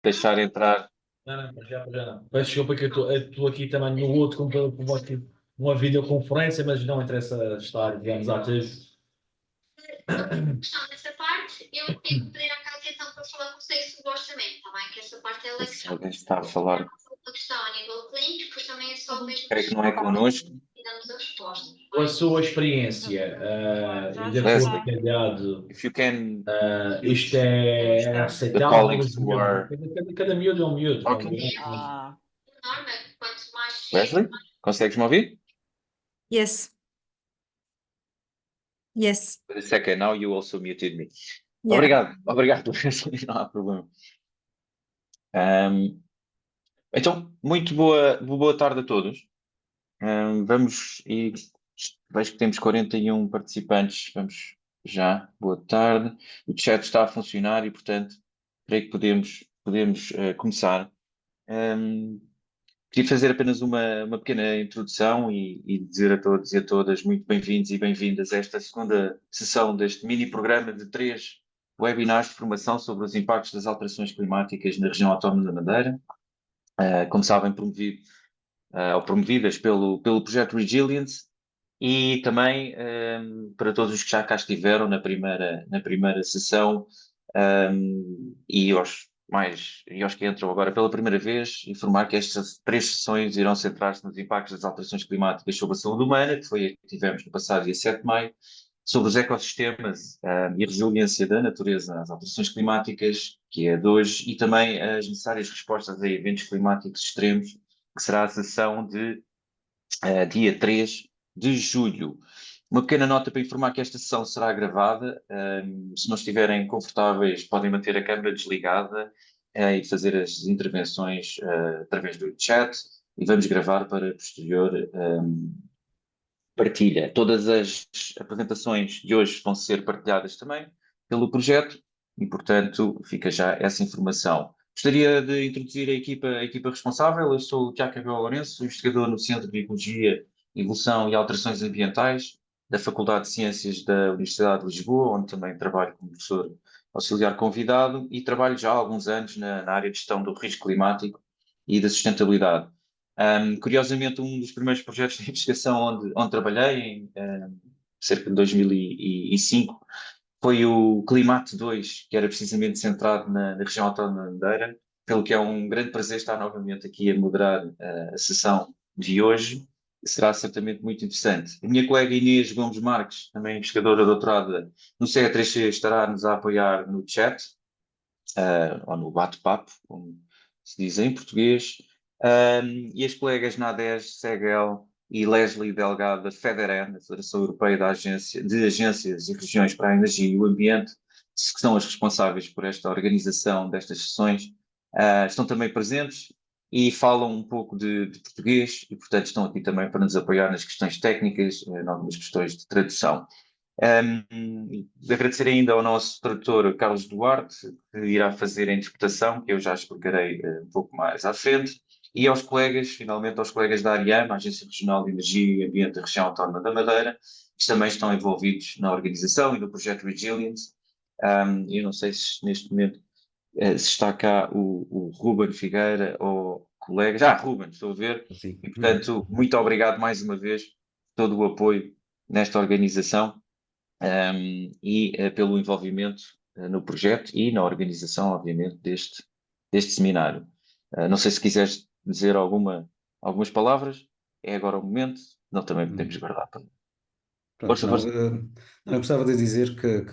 deixar entrar. Não, para já não. Peço desculpa que eu estou aqui também no outro computador com uma videoconferência, mas não interessa estar, digamos, ativo. Questão dessa parte, eu tenho que pedir à casa então para falar com vocês sobre o orçamento, está bem? Que essa parte é a Se questão. alguém está a falar, A questão a nível clínico, depois também é só mesmo creio que não é connosco. e damos a resposta. Com a sua experiência, e de acordo com Leslie, o dado, if you can, isto é the aceitável? colleagues who are Cada miúdo é um miúdo, talking. obviamente. Norma, quanto mais cedo, Leslie, consegues me ouvir? Yes. Yes. Wait a second, now you also muted me. Yeah. Obrigado, Leslie, não há problema. Ahm, então, muito boa tarde a todos. Vamos e vejo que temos 41 participantes. Vamos já. Boa tarde. O chat está a funcionar e, portanto, creio que podemos começar. Um, Queria fazer apenas uma pequena introdução e dizer a todos e a todas muito bem-vindos e bem-vindas a esta segunda sessão deste mini programa de 3 webinars de formação sobre os impactos das alterações climáticas na região autónoma da Madeira. Como sabem, ou promovidas pelo projeto Resilience e também para todos os que já cá estiveram na primeira sessão e aos que entram agora pela primeira vez, informar que estas 3 sessões irão centrar-se nos impactos das alterações climáticas sobre a saúde humana, que foi a que tivemos no passado dia 7 de maio, sobre os ecossistemas e a resiliência da natureza às alterações climáticas, que é de hoje, e também as necessárias respostas a eventos climáticos extremos, que será a sessão de dia 3 de julho. Uma pequena nota para informar que esta sessão será gravada. Se não estiverem confortáveis, podem manter a câmara desligada e fazer as intervenções através do chat e vamos gravar para posterior partilha. Todas as apresentações de hoje vão ser partilhadas também pelo projeto e, portanto, fica já essa informação. Gostaria de introduzir a equipa responsável. Eu sou o Tiago Cabral Lourenço, sou investigador no Centro de Ecologia, Evolução e Alterações Ambientais da Faculdade de Ciências da Universidade de Lisboa, onde também trabalho como professor auxiliar convidado e trabalho já há alguns anos na área de gestão do risco climático e da sustentabilidade. Curiosamente, um dos primeiros projetos de investigação onde trabalhei, em cerca de 2005, foi o Climate 2, que era precisamente centrado na região autónoma da Madeira, pelo que é um grande prazer estar novamente aqui a moderar a sessão de hoje. Será certamente muito interessante. A minha colega Inês Gomes Marques, também investigadora doutorada no CE3C, estará-nos a apoiar no chat, ou no bate-papo, como se diz em português. E as colegas Nadege Segel e Leslie Delgado da FEDERAN, da Federação Europeia de Agências e Regiões para a Energia e o Ambiente, que são as responsáveis por esta organização destas sessões, estão também presentes e falam um pouco de português e, portanto, estão aqui também para nos apoiar nas questões técnicas, em algumas questões de tradução. Agradecer ainda ao nosso tradutor Carlos Duarte, que irá fazer a interpretação, que eu já explicarei um pouco mais à frente, e aos colegas, finalmente aos colegas da ARIAM, a Agência Regional de Energia e Ambiente da Região Autónoma da Madeira, que também estão envolvidos na organização e no projeto Resilience. Eu não sei se neste momento se está cá o Ruben Figueira ou colegas. Ruben, estou a ver. Sim. E, portanto, muito obrigado mais uma vez por todo o apoio nesta organização pelo envolvimento no projeto e na organização, obviamente, deste seminário. Não sei se quiseres dizer algumas palavras, é agora o momento, não também podemos guardar para. Pronto, Força, força. eu gostava de dizer que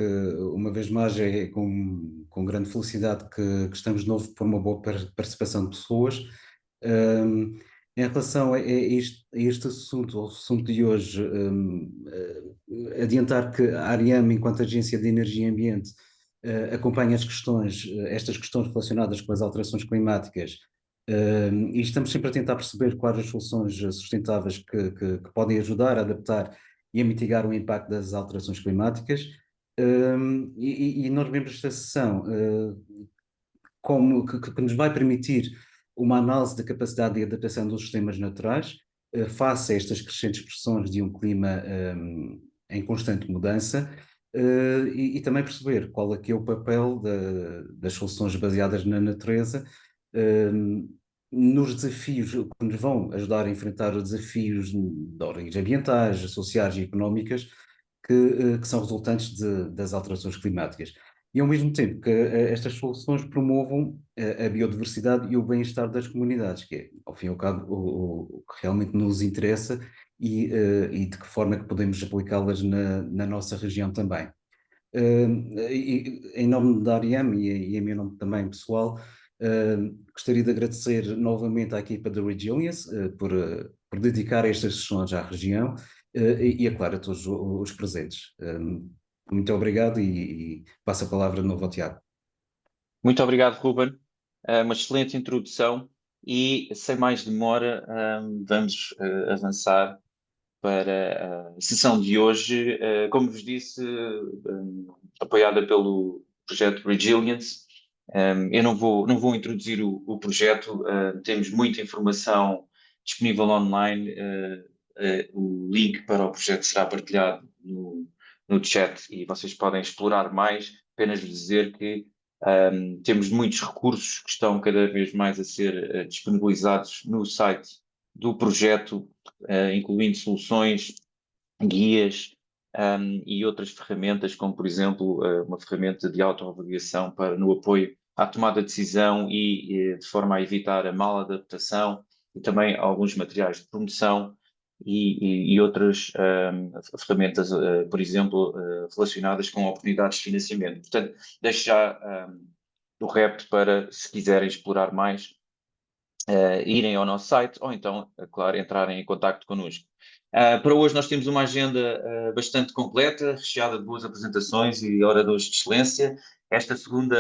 uma vez mais é com grande felicidade que estamos de novo por uma boa participação de pessoas. Em relação a este assunto, ao assunto de hoje, adiantar que a ARIAM, enquanto Agência de Energia e Ambiente, acompanha estas questões relacionadas com as alterações climáticas, e estamos sempre a tentar perceber quais as soluções sustentáveis que podem ajudar a adaptar e a mitigar o impacto das alterações climáticas. E nós vemos esta sessão que nos vai permitir uma análise da capacidade de adaptação dos sistemas naturais face a estas crescentes pressões de um clima em constante mudança, e também perceber qual é que é o papel das soluções baseadas na natureza, nos desafios que nos vão ajudar a enfrentar os desafios de ordens ambientais, sociais e económicas que são resultantes das alterações climáticas. E ao mesmo tempo que estas soluções promovam a biodiversidade e o bem-estar das comunidades, que é, ao fim e ao cabo, o que realmente nos interessa e de que forma é que podemos aplicá-las na nossa região também. Em nome da Ariam e em meu nome também pessoal, gostaria de agradecer novamente à equipa da Resilience por dedicar estas sessões à região é claro, a todos os presentes. Muito obrigado e passo a palavra de novo ao Tiago. Muito obrigado, Ruben. Uma excelente introdução e, sem mais demora, vamos avançar para a sessão de hoje. Como vos disse, apoiada pelo projeto Resilience. Eu não vou introduzir o projeto, temos muita informação disponível online. O link para o projeto será partilhado no chat e vocês podem explorar mais. Apenas vos dizer que temos muitos recursos que estão cada vez mais a ser disponibilizados no site do projeto, incluindo soluções, guias e outras ferramentas, como por exemplo uma ferramenta de autoavaliação no apoio à tomada de decisão e de forma a evitar a maladaptação, e também alguns materiais de promoção e outras ferramentas, por exemplo, relacionadas com oportunidades de financiamento. Portanto, deixo já o repto para, se quiserem explorar mais, irem ao nosso site ou então, claro, entrarem em contacto connosco. Para hoje nós temos uma agenda bastante completa, recheada de boas apresentações e oradores de excelência. Esta segunda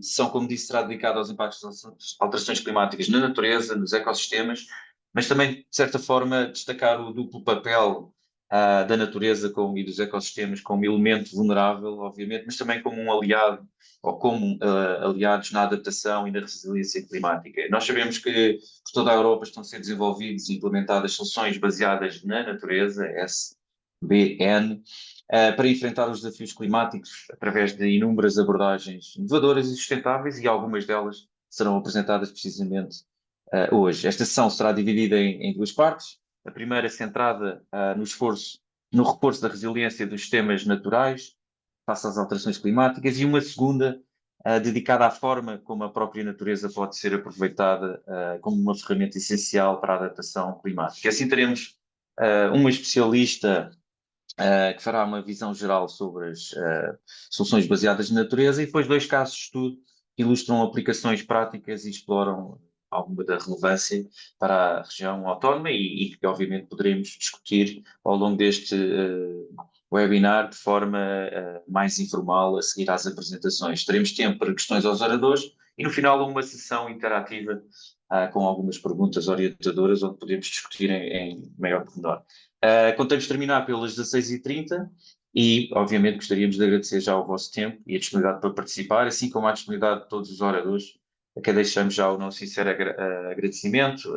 sessão, como disse, será dedicada aos impactos das alterações climáticas na natureza, nos ecossistemas, mas também, de certa forma, destacar o duplo papel da natureza e dos ecossistemas como elemento vulnerável, obviamente, mas também como um aliado ou como aliados na adaptação e na resiliência climática. Nós sabemos que por toda a Europa estão a ser desenvolvidas e implementadas soluções baseadas na natureza, SBN, para enfrentar os desafios climáticos através de inúmeras abordagens inovadoras e sustentáveis, e algumas delas serão apresentadas precisamente hoje. Esta sessão será dividida em duas partes. A primeira centrada no reforço da resiliência dos sistemas naturais face às alterações climáticas, e uma segunda dedicada à forma como a própria natureza pode ser aproveitada como uma ferramenta essencial para a adaptação climática. Assim teremos uma especialista que fará uma visão geral sobre as soluções baseadas na natureza, e depois dois casos de estudo que ilustram aplicações práticas e exploram alguma da relevância para a região autónoma e que obviamente poderemos discutir ao longo deste webinar de forma mais informal a seguir às apresentações. Teremos tempo para questões aos oradores e no final uma sessão interativa com algumas perguntas orientadoras onde podemos discutir em maior pormenor. Contamos terminar pelas 16h30 e, obviamente, gostaríamos de agradecer já o vosso tempo e a disponibilidade para participar, assim como a disponibilidade de todos os oradores, a quem deixamos já o nosso sincero agradecimento,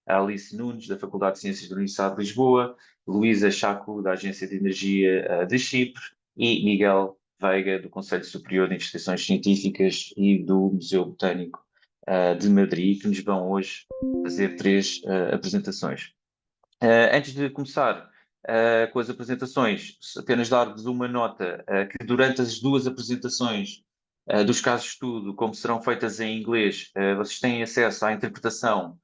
a Alice Nunes, da Faculdade de Ciências da Universidade de Lisboa, Luísa Chaco, da Agência de Energia de Chipre, e Miguel Veiga, do Conselho Superior de Investigações Científicas e do Museu Botânico de Madrid, que nos vão hoje fazer 3 apresentações. Antes de começar com as apresentações, apenas dar-vos uma nota que durante as 2 apresentações dos casos de estudo, como serão feitas em inglês, vocês têm acesso à interpretação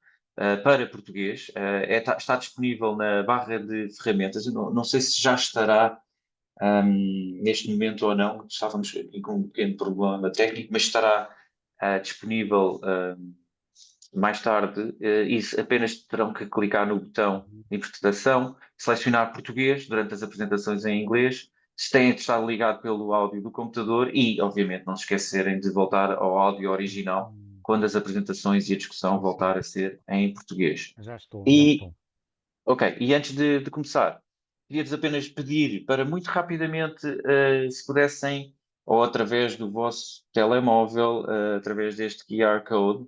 para português. Está disponível na barra de ferramentas. Eu não sei se já estará neste momento ou não, estávamos aqui com um pequeno problema técnico, mas estará disponível mais tarde, e apenas terão que clicar no botão de interpretação, selecionar português durante as apresentações em inglês, se têm de estar ligado pelo áudio do computador e, obviamente, não se esquecerem de voltar ao áudio original quando as apresentações e a discussão voltar a ser em português. Já estou. Ok, e antes de começar, queria-vos apenas pedir para muito rapidamente, se pudessem, ou através do vosso telemóvel, através deste QR Code,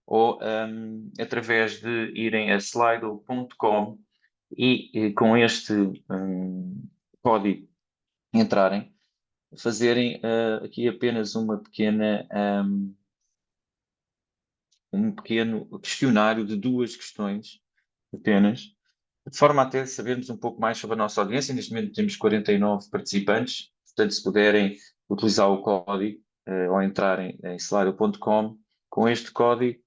ou através de irem a slido.com e com este código entrarem, fazerem aqui apenas um pequeno questionário de 2 questões apenas, de forma a até sabermos um pouco mais sobre a nossa audiência. Neste momento temos 49 participantes, portanto, se puderem utilizar o código ou entrarem em slido.com, com este código,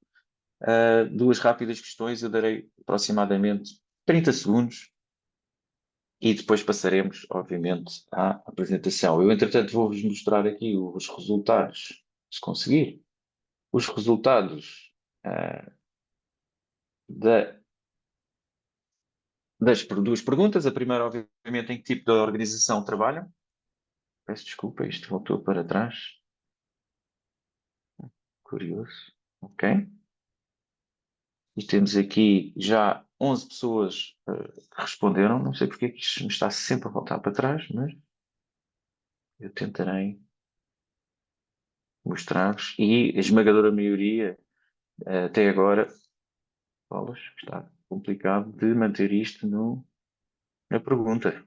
2 rápidas questões, eu darei aproximadamente 30 segundos e depois passaremos, obviamente, à apresentação. Eu, entretanto, vou-vos mostrar aqui os resultados, se conseguir, os resultados das 2 perguntas. A primeira, obviamente, em que tipo de organização trabalham. Peço desculpa, isto voltou para trás. Curioso. Ok. E temos aqui já 11 pessoas que responderam. Não sei porque é que isto me está sempre a voltar para trás, mas eu tentarei mostrar-vos. E a esmagadora maioria, até agora, bolas, está complicado de manter isto na pergunta.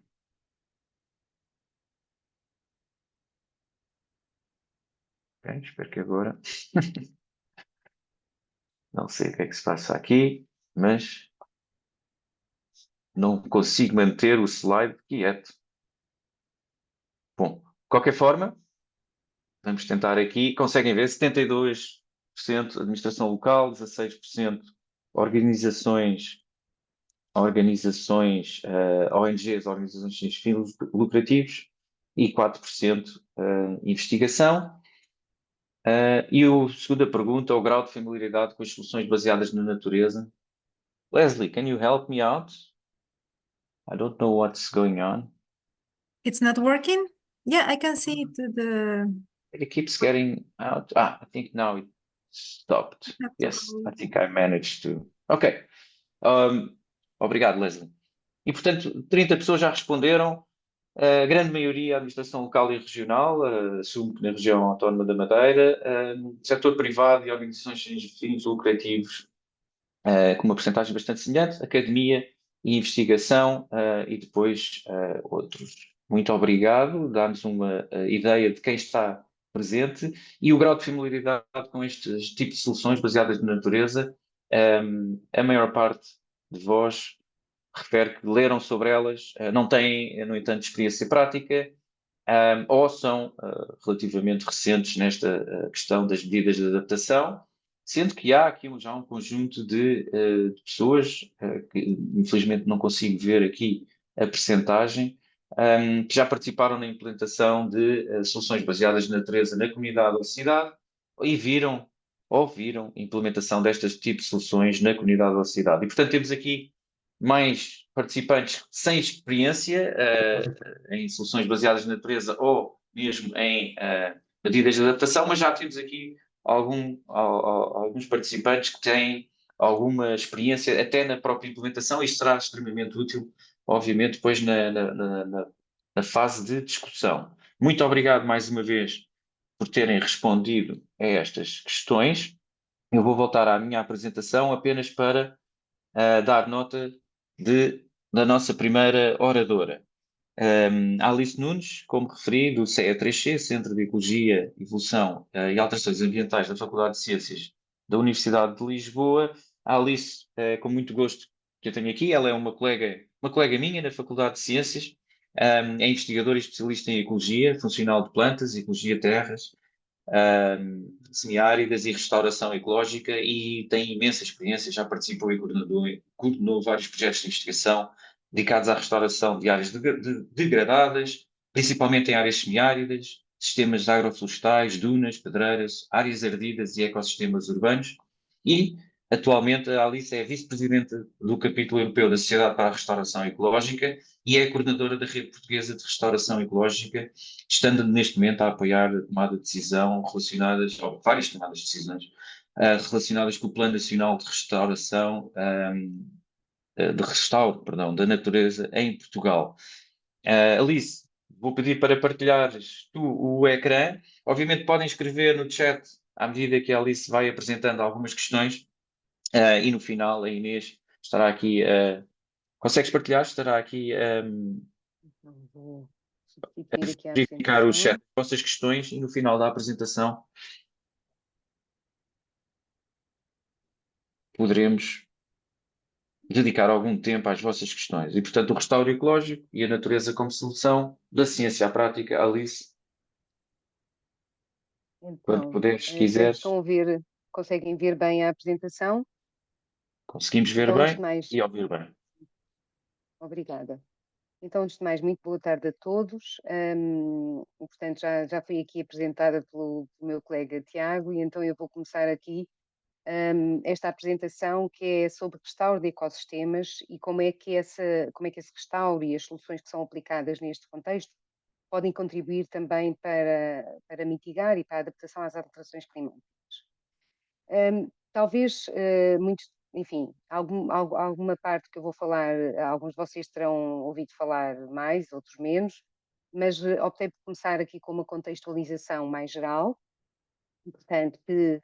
Ok, espero que agora. Não sei o que é que se passa aqui, mas não consigo manter o slide quieto. Bom, de qualquer forma, vamos tentar aqui. Conseguem ver 72% administração local, 16% organizações, ONGs, organizações sem fins lucrativos, e 4% investigação. E a segunda pergunta, o grau de familiaridade com as soluções baseadas na natureza. Leslie, can you help me out? I don't know what's going on. It's not working? Yeah, I can see it. It keeps getting out. I think now it stopped. Yes, I think I managed to. Ok. Obrigado, Leslie. E, portanto, 30 pessoas já responderam. A grande maioria, a administração local e regional, assumo que na região autónoma da Madeira, setor privado e organizações sem fins lucrativos, com uma percentagem bastante semelhante, academia e investigação, e depois outros. Muito obrigado, dá-nos uma ideia de quem está presente e o grau de familiaridade com estes tipos de soluções baseadas na natureza. A maior parte de vós refere que leram sobre elas, não têm, no entanto, experiência prática, ou são relativamente recentes nesta questão das medidas de adaptação, sendo que há aqui já um conjunto de pessoas, que infelizmente não consigo ver aqui a percentagem, que já participaram na implementação de soluções baseadas na natureza na comunidade ou cidade e viram ou viram a implementação destes tipos de soluções na comunidade ou cidade. E, portanto, temos aqui mais participantes sem experiência em soluções baseadas na natureza ou mesmo em medidas de adaptação, mas já temos aqui alguns participantes que têm alguma experiência até na própria implementação. Isto será extremamente útil, obviamente, depois na fase de discussão. Muito obrigado mais uma vez por terem respondido a estas questões. Eu vou voltar à minha apresentação apenas para dar nota da nossa primeira oradora. Alice Nunes, como referi, do CE3C, Centro de Ecologia, Evolução e Alterações Ambientais da Faculdade de Ciências da Universidade de Lisboa. A Alice, com muito gosto que eu tenho aqui, ela é uma colega minha na Faculdade de Ciências, é investigadora e especialista em Ecologia Funcional de Plantas, Ecologia de Terras, semiáridas e restauração ecológica, e tem imensa experiência, já participou e coordenou vários projetos de investigação dedicados à restauração de áreas degradadas, principalmente em áreas semiáridas, sistemas agroflorestais, dunas, pedreiras, áreas ardidas e ecossistemas urbanos. E, atualmente, a Alice é vice-presidente do capítulo europeu da Sociedade para a Restauração Ecológica e é coordenadora da Rede Portuguesa de Restauração Ecológica, estando neste momento a apoiar a tomada de decisão relacionadas, ou várias tomadas de decisões, relacionadas com o Plano Nacional de Restauração, da natureza em Portugal. Alice, vou pedir para partilhares tu o ecrã. Obviamente podem escrever no chat à medida que a Alice vai apresentando algumas questões, e no final a Inês estará aqui. Consegues partilhar? Estará aqui. substituir aqui a Verificar o apresentação. chat das vossas questões e no final da apresentação poderemos dedicar algum tempo às vossas questões. E, portanto, o restauro ecológico e a natureza como solução da ciência à prática. Alice, quando Então, puderes, já quiseres, estão a ver, conseguem ver bem a apresentação? conseguimos ver Então, antes de bem mais, e ouvir bem. obrigada. Então, antes de mais, muito boa tarde a todos. Portanto, já fui aqui apresentada pelo meu colega Tiago, e então eu vou começar aqui esta apresentação, que é sobre restauro de ecossistemas e como é que esse restauro e as soluções que são aplicadas neste contexto podem contribuir também para mitigar e para a adaptação às alterações climáticas. Talvez enfim, alguma parte que eu vou falar, alguns de vocês terão ouvido falar mais, outros menos, mas optei por começar aqui com uma contextualização mais geral, portanto, que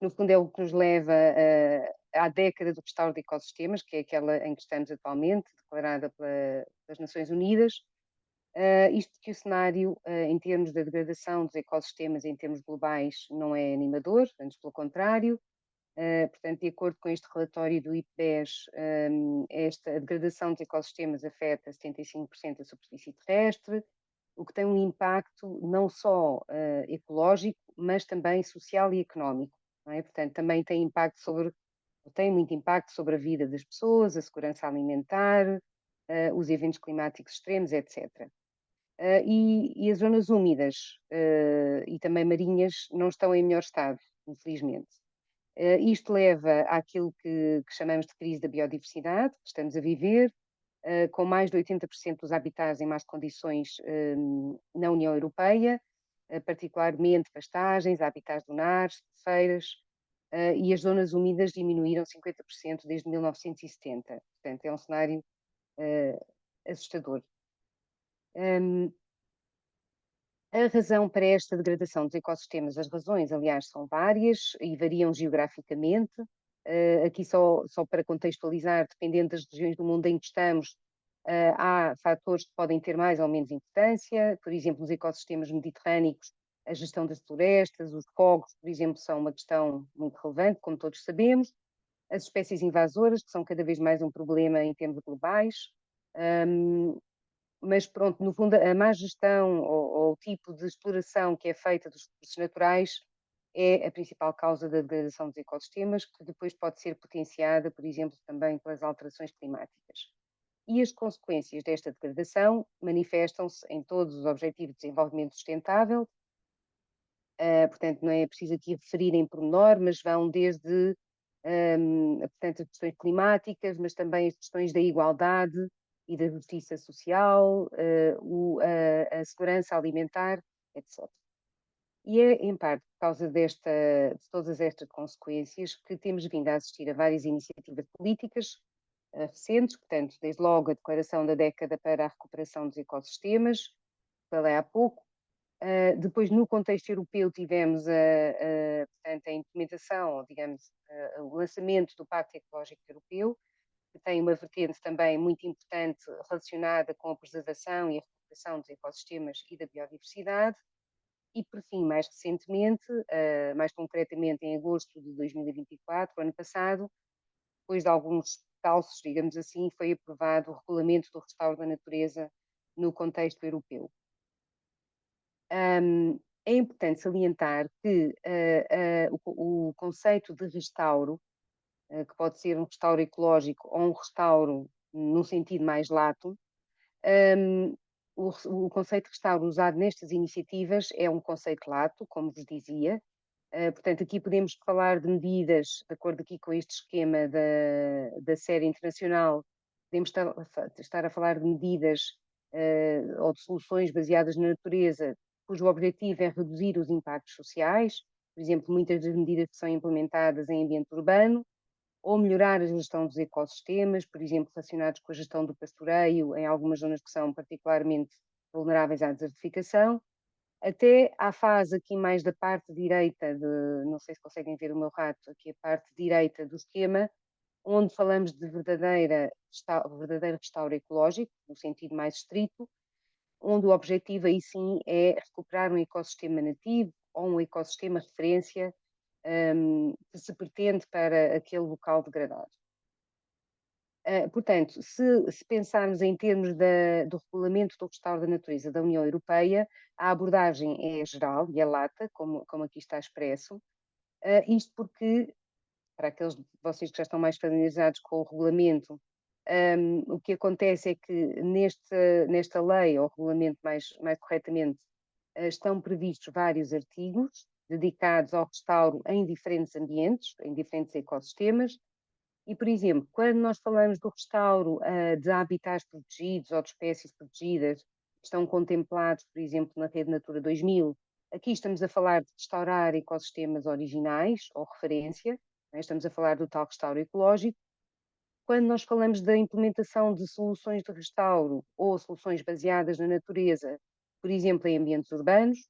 no fundo é o que nos leva à década do restauro de ecossistemas, que é aquela em que estamos atualmente, declarada pelas Nações Unidas. Isto que o cenário, em termos da degradação dos ecossistemas em termos globais, não é animador, antes pelo contrário. Portanto, de acordo com este relatório do IPBES, esta degradação dos ecossistemas afeta 75% da superfície terrestre, o que tem um impacto não só ecológico, mas também social e económico. Não é? Portanto, também tem muito impacto sobre a vida das pessoas, a segurança alimentar, os eventos climáticos extremos, etc. E as zonas úmidas e também marinhas não estão em melhor estado, infelizmente. Isto leva àquilo que chamamos de crise da biodiversidade, que estamos a viver, com mais de 80% dos habitats em más condições na União Europeia, particularmente pastagens, habitats dunares, feiras, e as zonas úmidas diminuíram 50% desde 1970. Portanto, é um cenário assustador. A razão para esta degradação dos ecossistemas, as razões, aliás, são várias e variam geograficamente. Aqui só para contextualizar, dependendo das regiões do mundo em que estamos, há fatores que podem ter mais ou menos importância. Por exemplo, nos ecossistemas mediterrâneos, a gestão das florestas, os fogos, por exemplo, são uma questão muito relevante, como todos sabemos. As espécies invasoras, que são cada vez mais um problema em termos globais. Mas pronto, no fundo, a má gestão ou o tipo de exploração que é feita dos recursos naturais é a principal causa da degradação dos ecossistemas, que depois pode ser potenciada, por exemplo, também pelas alterações climáticas. E as consequências desta degradação manifestam-se em todos os Objetivos de Desenvolvimento Sustentável. Portanto, não é preciso aqui referir em pormenor, mas vão desde portanto, as questões climáticas, mas também as questões da igualdade e da justiça social, a segurança alimentar, etc. E é, em parte, por causa de todas estas consequências que temos vindo a assistir a várias iniciativas políticas recentes, portanto, desde logo a declaração da década para a recuperação dos ecossistemas, falei há pouco. Depois, no contexto europeu, tivemos portanto, a implementação, digamos, o lançamento do Pacto Ecológico Europeu, que tem uma vertente também muito importante relacionada com a preservação e a recuperação dos ecossistemas e da biodiversidade. E, por fim, mais recentemente, mais concretamente em agosto de 2024, ano passado, depois de alguns calços, digamos assim, foi aprovado o Regulamento do Restauro da Natureza no contexto europeu. É importante salientar que o conceito de restauro, que pode ser um restauro ecológico ou um restauro num sentido mais lato, o conceito de restauro usado nestas iniciativas é um conceito lato, como vos dizia. Portanto, aqui podemos falar de medidas, de acordo aqui com este esquema da série internacional, podemos estar a falar de medidas ou de soluções baseadas na natureza, cujo objetivo é reduzir os impactos sociais, por exemplo, muitas das medidas que são implementadas em ambiente urbano, ou melhorar a gestão dos ecossistemas, por exemplo, relacionados com a gestão do pastoreio em algumas zonas que são particularmente vulneráveis à desertificação, até à fase aqui mais da parte direita, não sei se conseguem ver o meu rato, aqui a parte direita do esquema, onde falamos de verdadeiro restauro ecológico, no sentido mais estrito, onde o objetivo aí sim é recuperar um ecossistema nativo ou um ecossistema referência que se pretende para aquele local degradado. Portanto, se pensarmos em termos do regulamento do restauro da natureza da União Europeia, a abordagem é geral e é lata, como aqui está expresso, isto porque, para aqueles de vocês que já estão mais familiarizados com o regulamento, o que acontece é que nesta lei, ou regulamento mais corretamente, estão previstos vários artigos dedicados ao restauro em diferentes ambientes, em diferentes ecossistemas. E, por exemplo, quando nós falamos do restauro de habitats protegidos ou de espécies protegidas, que estão contemplados, por exemplo, na Rede Natura 2000, aqui estamos a falar de restaurar ecossistemas originais ou referência, né? Estamos a falar do tal restauro ecológico. Quando nós falamos da implementação de soluções de restauro ou soluções baseadas na natureza, por exemplo, em ambientes urbanos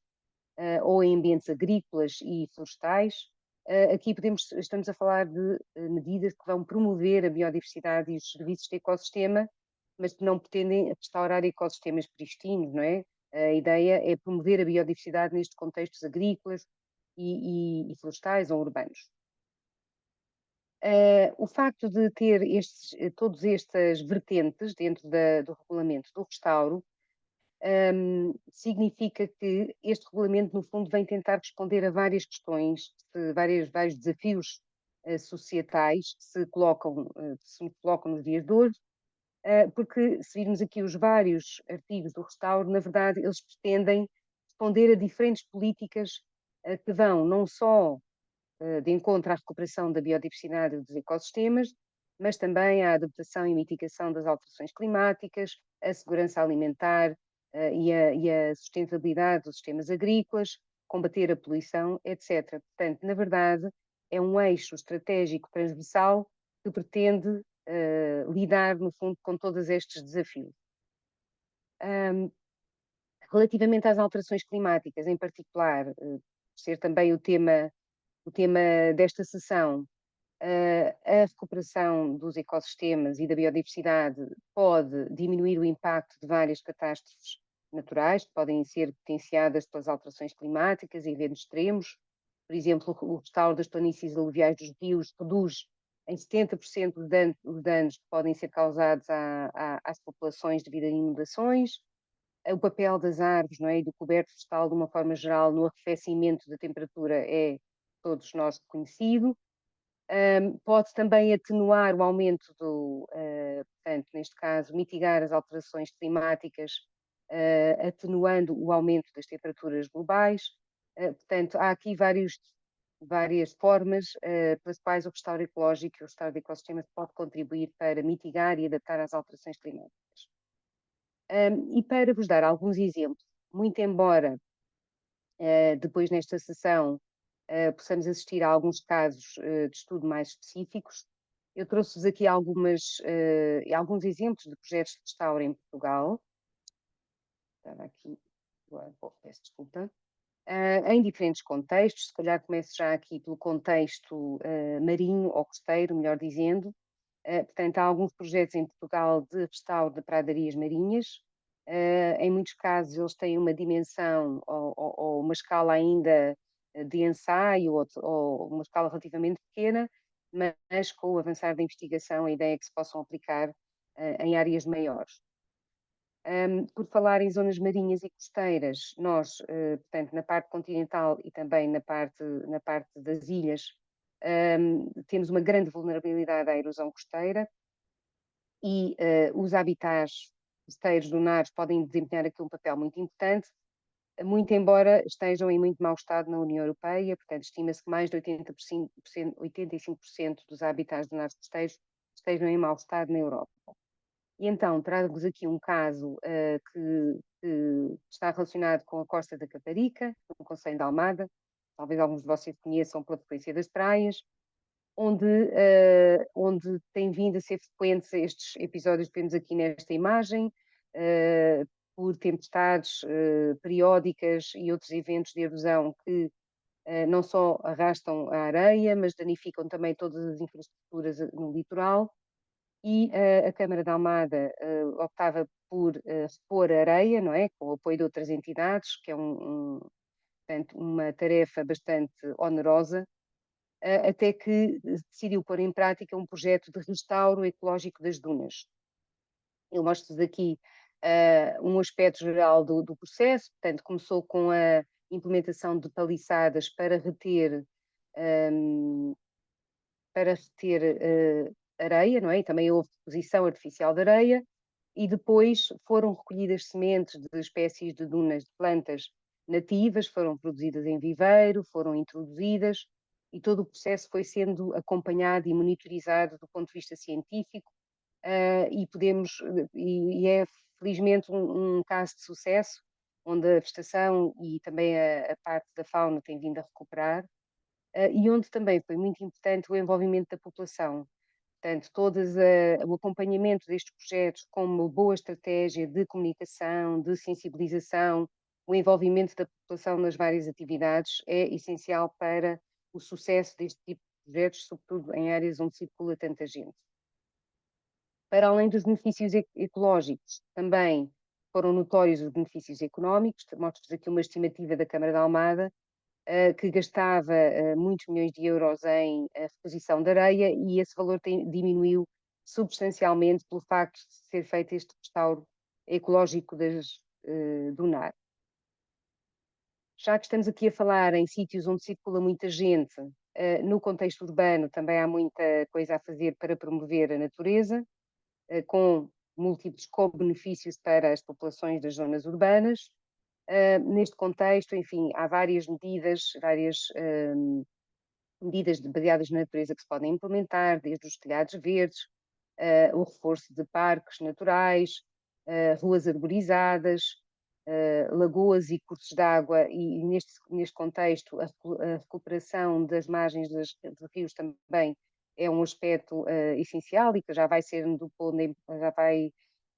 ou em ambientes agrícolas e florestais, aqui estamos a falar de medidas que vão promover a biodiversidade e os serviços de ecossistema, mas que não pretendem restaurar ecossistemas pristinos, não é? A ideia é promover a biodiversidade nestes contextos agrícolas e florestais ou urbanos. O facto de ter todas estas vertentes dentro do regulamento do restauro significa que este regulamento, no fundo, vem tentar responder a várias questões, vários desafios societais que se colocam nos dias de hoje, porque se virmos aqui os vários artigos do restauro, na verdade, eles pretendem responder a diferentes políticas que vão não só de encontro à recuperação da biodiversidade dos ecossistemas, mas também à adaptação e mitigação das alterações climáticas, a segurança alimentar e a sustentabilidade dos sistemas agrícolas, combater a poluição, etc. Portanto, na verdade, é um eixo estratégico transversal que pretende lidar, no fundo, com todos estes desafios. Relativamente às alterações climáticas, em particular, ser também o tema desta sessão, a recuperação dos ecossistemas e da biodiversidade pode diminuir o impacto de várias catástrofes naturais que podem ser potenciadas pelas alterações climáticas e eventos extremos. Por exemplo, o restauro das planícies aluviais dos rios reduz em 70% os danos que podem ser causados às populações devido a inundações. O papel das árvores, não é, e do coberto florestal, de uma forma geral, no arrefecimento da temperatura é todos nós conhecido. Pode também atenuar o aumento portanto, neste caso, mitigar as alterações climáticas, atenuando o aumento das temperaturas globais. Portanto, há aqui várias formas pelas quais o restauro ecológico e o restauro de ecossistemas pode contribuir para mitigar e adaptar às alterações climáticas. E para vos dar alguns exemplos, muito embora depois nesta sessão possamos assistir a alguns casos de estudo mais específicos, eu trouxe-vos aqui alguns exemplos de projetos de restauro em Portugal. Estava aqui, peço desculpa. Em diferentes contextos, se calhar começo já aqui pelo contexto marinho ou costeiro, melhor dizendo. Portanto, há alguns projetos em Portugal de restauro de pradarias marinhas. Em muitos casos eles têm uma dimensão ou uma escala ainda de ensaio ou uma escala relativamente pequena, mas com o avançar da investigação a ideia é que se possam aplicar em áreas maiores. Por falar em zonas marinhas e costeiras, nós, portanto, na parte continental e também na parte das ilhas, temos uma grande vulnerabilidade à erosão costeira e os habitats costeiros dunares podem desempenhar aqui um papel muito importante, muito embora estejam em muito mau estado na União Europeia. Portanto, estima-se que mais de 85% dos habitats dunares costeiros estejam em mau estado na Europa. E então, trago-vos aqui um caso que está relacionado com a costa da Caparica, no concelho de Almada, talvez alguns de vocês conheçam pela frequência das praias, onde tem vindo a ser frequentes estes episódios que vemos aqui nesta imagem, por tempestades periódicas e outros eventos de erosão que não só arrastam a areia, mas danificam também todas as infraestruturas no litoral. e a Câmara de Almada optava por repor a areia, não é? Com o apoio de outras entidades, que é portanto, uma tarefa bastante onerosa, até que decidiu pôr em prática um projeto de restauro ecológico das dunas. Eu mostro-vos aqui um aspecto geral do processo, portanto, começou com a implementação de paliçadas para reter areia, não é? E também houve deposição artificial de areia, e depois foram recolhidas sementes de espécies de dunas de plantas nativas, foram produzidas em viveiro, foram introduzidas, e todo o processo foi sendo acompanhado e monitorizado do ponto de vista científico, e é felizmente um caso de sucesso, onde a vegetação e também a parte da fauna tem vindo a recuperar, e onde também foi muito importante o envolvimento da população. Portanto, o acompanhamento destes projetos como uma boa estratégia de comunicação, de sensibilização, o envolvimento da população nas várias atividades é essencial para o sucesso deste tipo de projetos, sobretudo em áreas onde circula tanta gente. Para além dos benefícios ecológicos, também foram notórios os benefícios económicos. Mostro-vos aqui uma estimativa da Câmara de Almada, que gastava muitos milhões de euros em reposição de areia, e esse valor diminuiu substancialmente pelo facto de ser feito este restauro ecológico do NAR. Já que estamos aqui a falar em sítios onde circula muita gente, no contexto urbano também há muita coisa a fazer para promover a natureza, com múltiplos co-benefícios para as populações das zonas urbanas. Neste contexto, enfim, há várias medidas baseadas na natureza que se podem implementar, desde os telhados verdes, o reforço de parques naturais, ruas arborizadas, lagoas e cursos de água, e neste contexto a recuperação das margens de rios também é um aspecto essencial, e que já vai sendo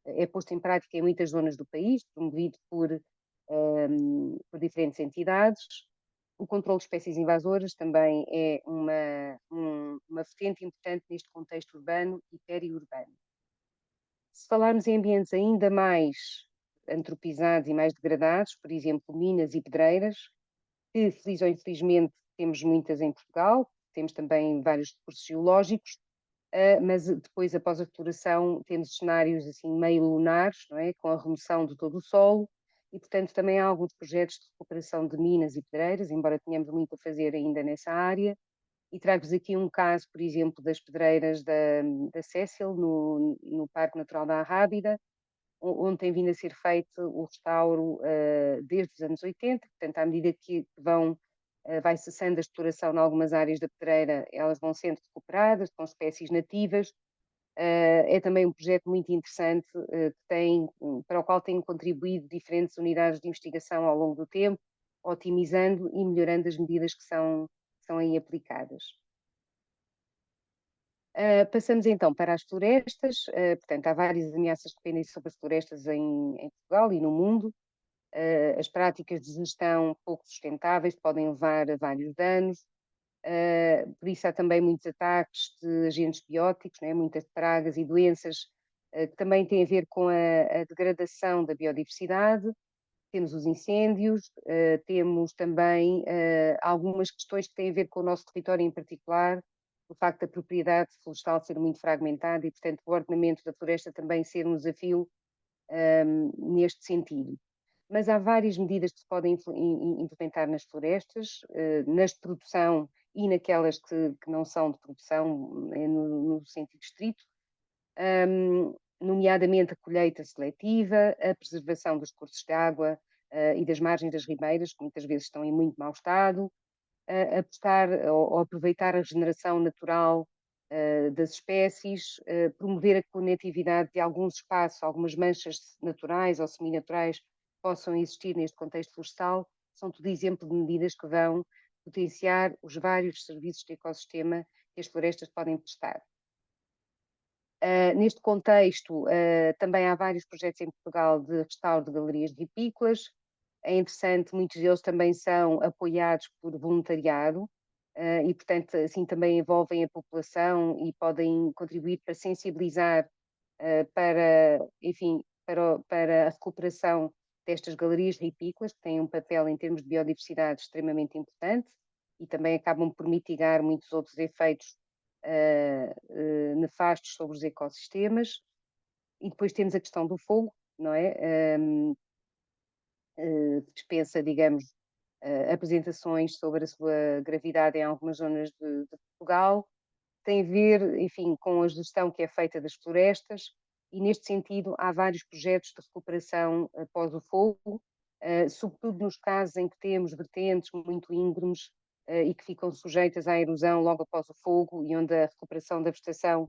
é posto em prática em muitas zonas do país, promovido por diferentes entidades. O controle de espécies invasoras também é uma vertente importante neste contexto urbano e periurbano. Se falarmos em ambientes ainda mais antropizados e mais degradados, por exemplo, minas e pedreiras, que feliz ou infelizmente temos muitas em Portugal, temos também vários recursos geológicos, mas depois, após a exploração, temos cenários assim meio lunares, não é? Com a remoção de todo o solo, e portanto também há alguns projetos de recuperação de minas e pedreiras, embora tenhamos muito a fazer ainda nessa área. E trago-vos aqui um caso, por exemplo, das pedreiras da Cécil, no Parque Natural da Arrábida, onde tem vindo a ser feito o restauro desde os anos 80, portanto, à medida que vai cessando a exploração em algumas áreas da pedreira, elas vão sendo recuperadas com espécies nativas. É também um projeto muito interessante, para o qual têm contribuído diferentes unidades de investigação ao longo do tempo, otimizando e melhorando as medidas que são aí aplicadas. Passamos então para as florestas. Portanto, há várias ameaças que pendem sobre as florestas em Portugal e no mundo. As práticas de gestão pouco sustentáveis podem levar a vários danos. Por isso há também muitos ataques de agentes bióticos, né? Muitas pragas e doenças que também têm a ver com a degradação da biodiversidade. Temos os incêndios, temos também algumas questões que têm a ver com o nosso território em particular, o facto da propriedade florestal ser muito fragmentada e, portanto, o ordenamento da floresta também ser um desafio neste sentido. Mas há várias medidas que se podem implementar nas florestas, nas de produção e naquelas que não são de produção, no sentido estrito, nomeadamente a colheita seletiva, a preservação dos cursos de água e das margens das ribeiras, que muitas vezes estão em muito mau estado, apostar ou aproveitar a regeneração natural das espécies, promover a conectividade de alguns espaços, algumas manchas naturais ou seminaturais que possam existir neste contexto florestal, são tudo exemplo de medidas que vão potenciar os vários serviços de ecossistema que as florestas podem prestar. Neste contexto, também há vários projetos em Portugal de restauro de galerias vipícolas. É interessante, muitos deles também são apoiados por voluntariado, e, portanto, assim também envolvem a população e podem contribuir para sensibilizar para, enfim, para a recuperação destas galerias ripícolas, que têm um papel em termos de biodiversidade extremamente importante e também acabam por mitigar muitos outros efeitos nefastos sobre os ecossistemas. E depois temos a questão do fogo, não é? Que dispensa, digamos, apresentações sobre a sua gravidade em algumas zonas de Portugal. Tem a ver, enfim, com a gestão que é feita das florestas e, neste sentido, há vários projetos de recuperação após o fogo, sobretudo nos casos em que temos vertentes muito íngremes e que ficam sujeitas à erosão logo após o fogo e onde a recuperação da vegetação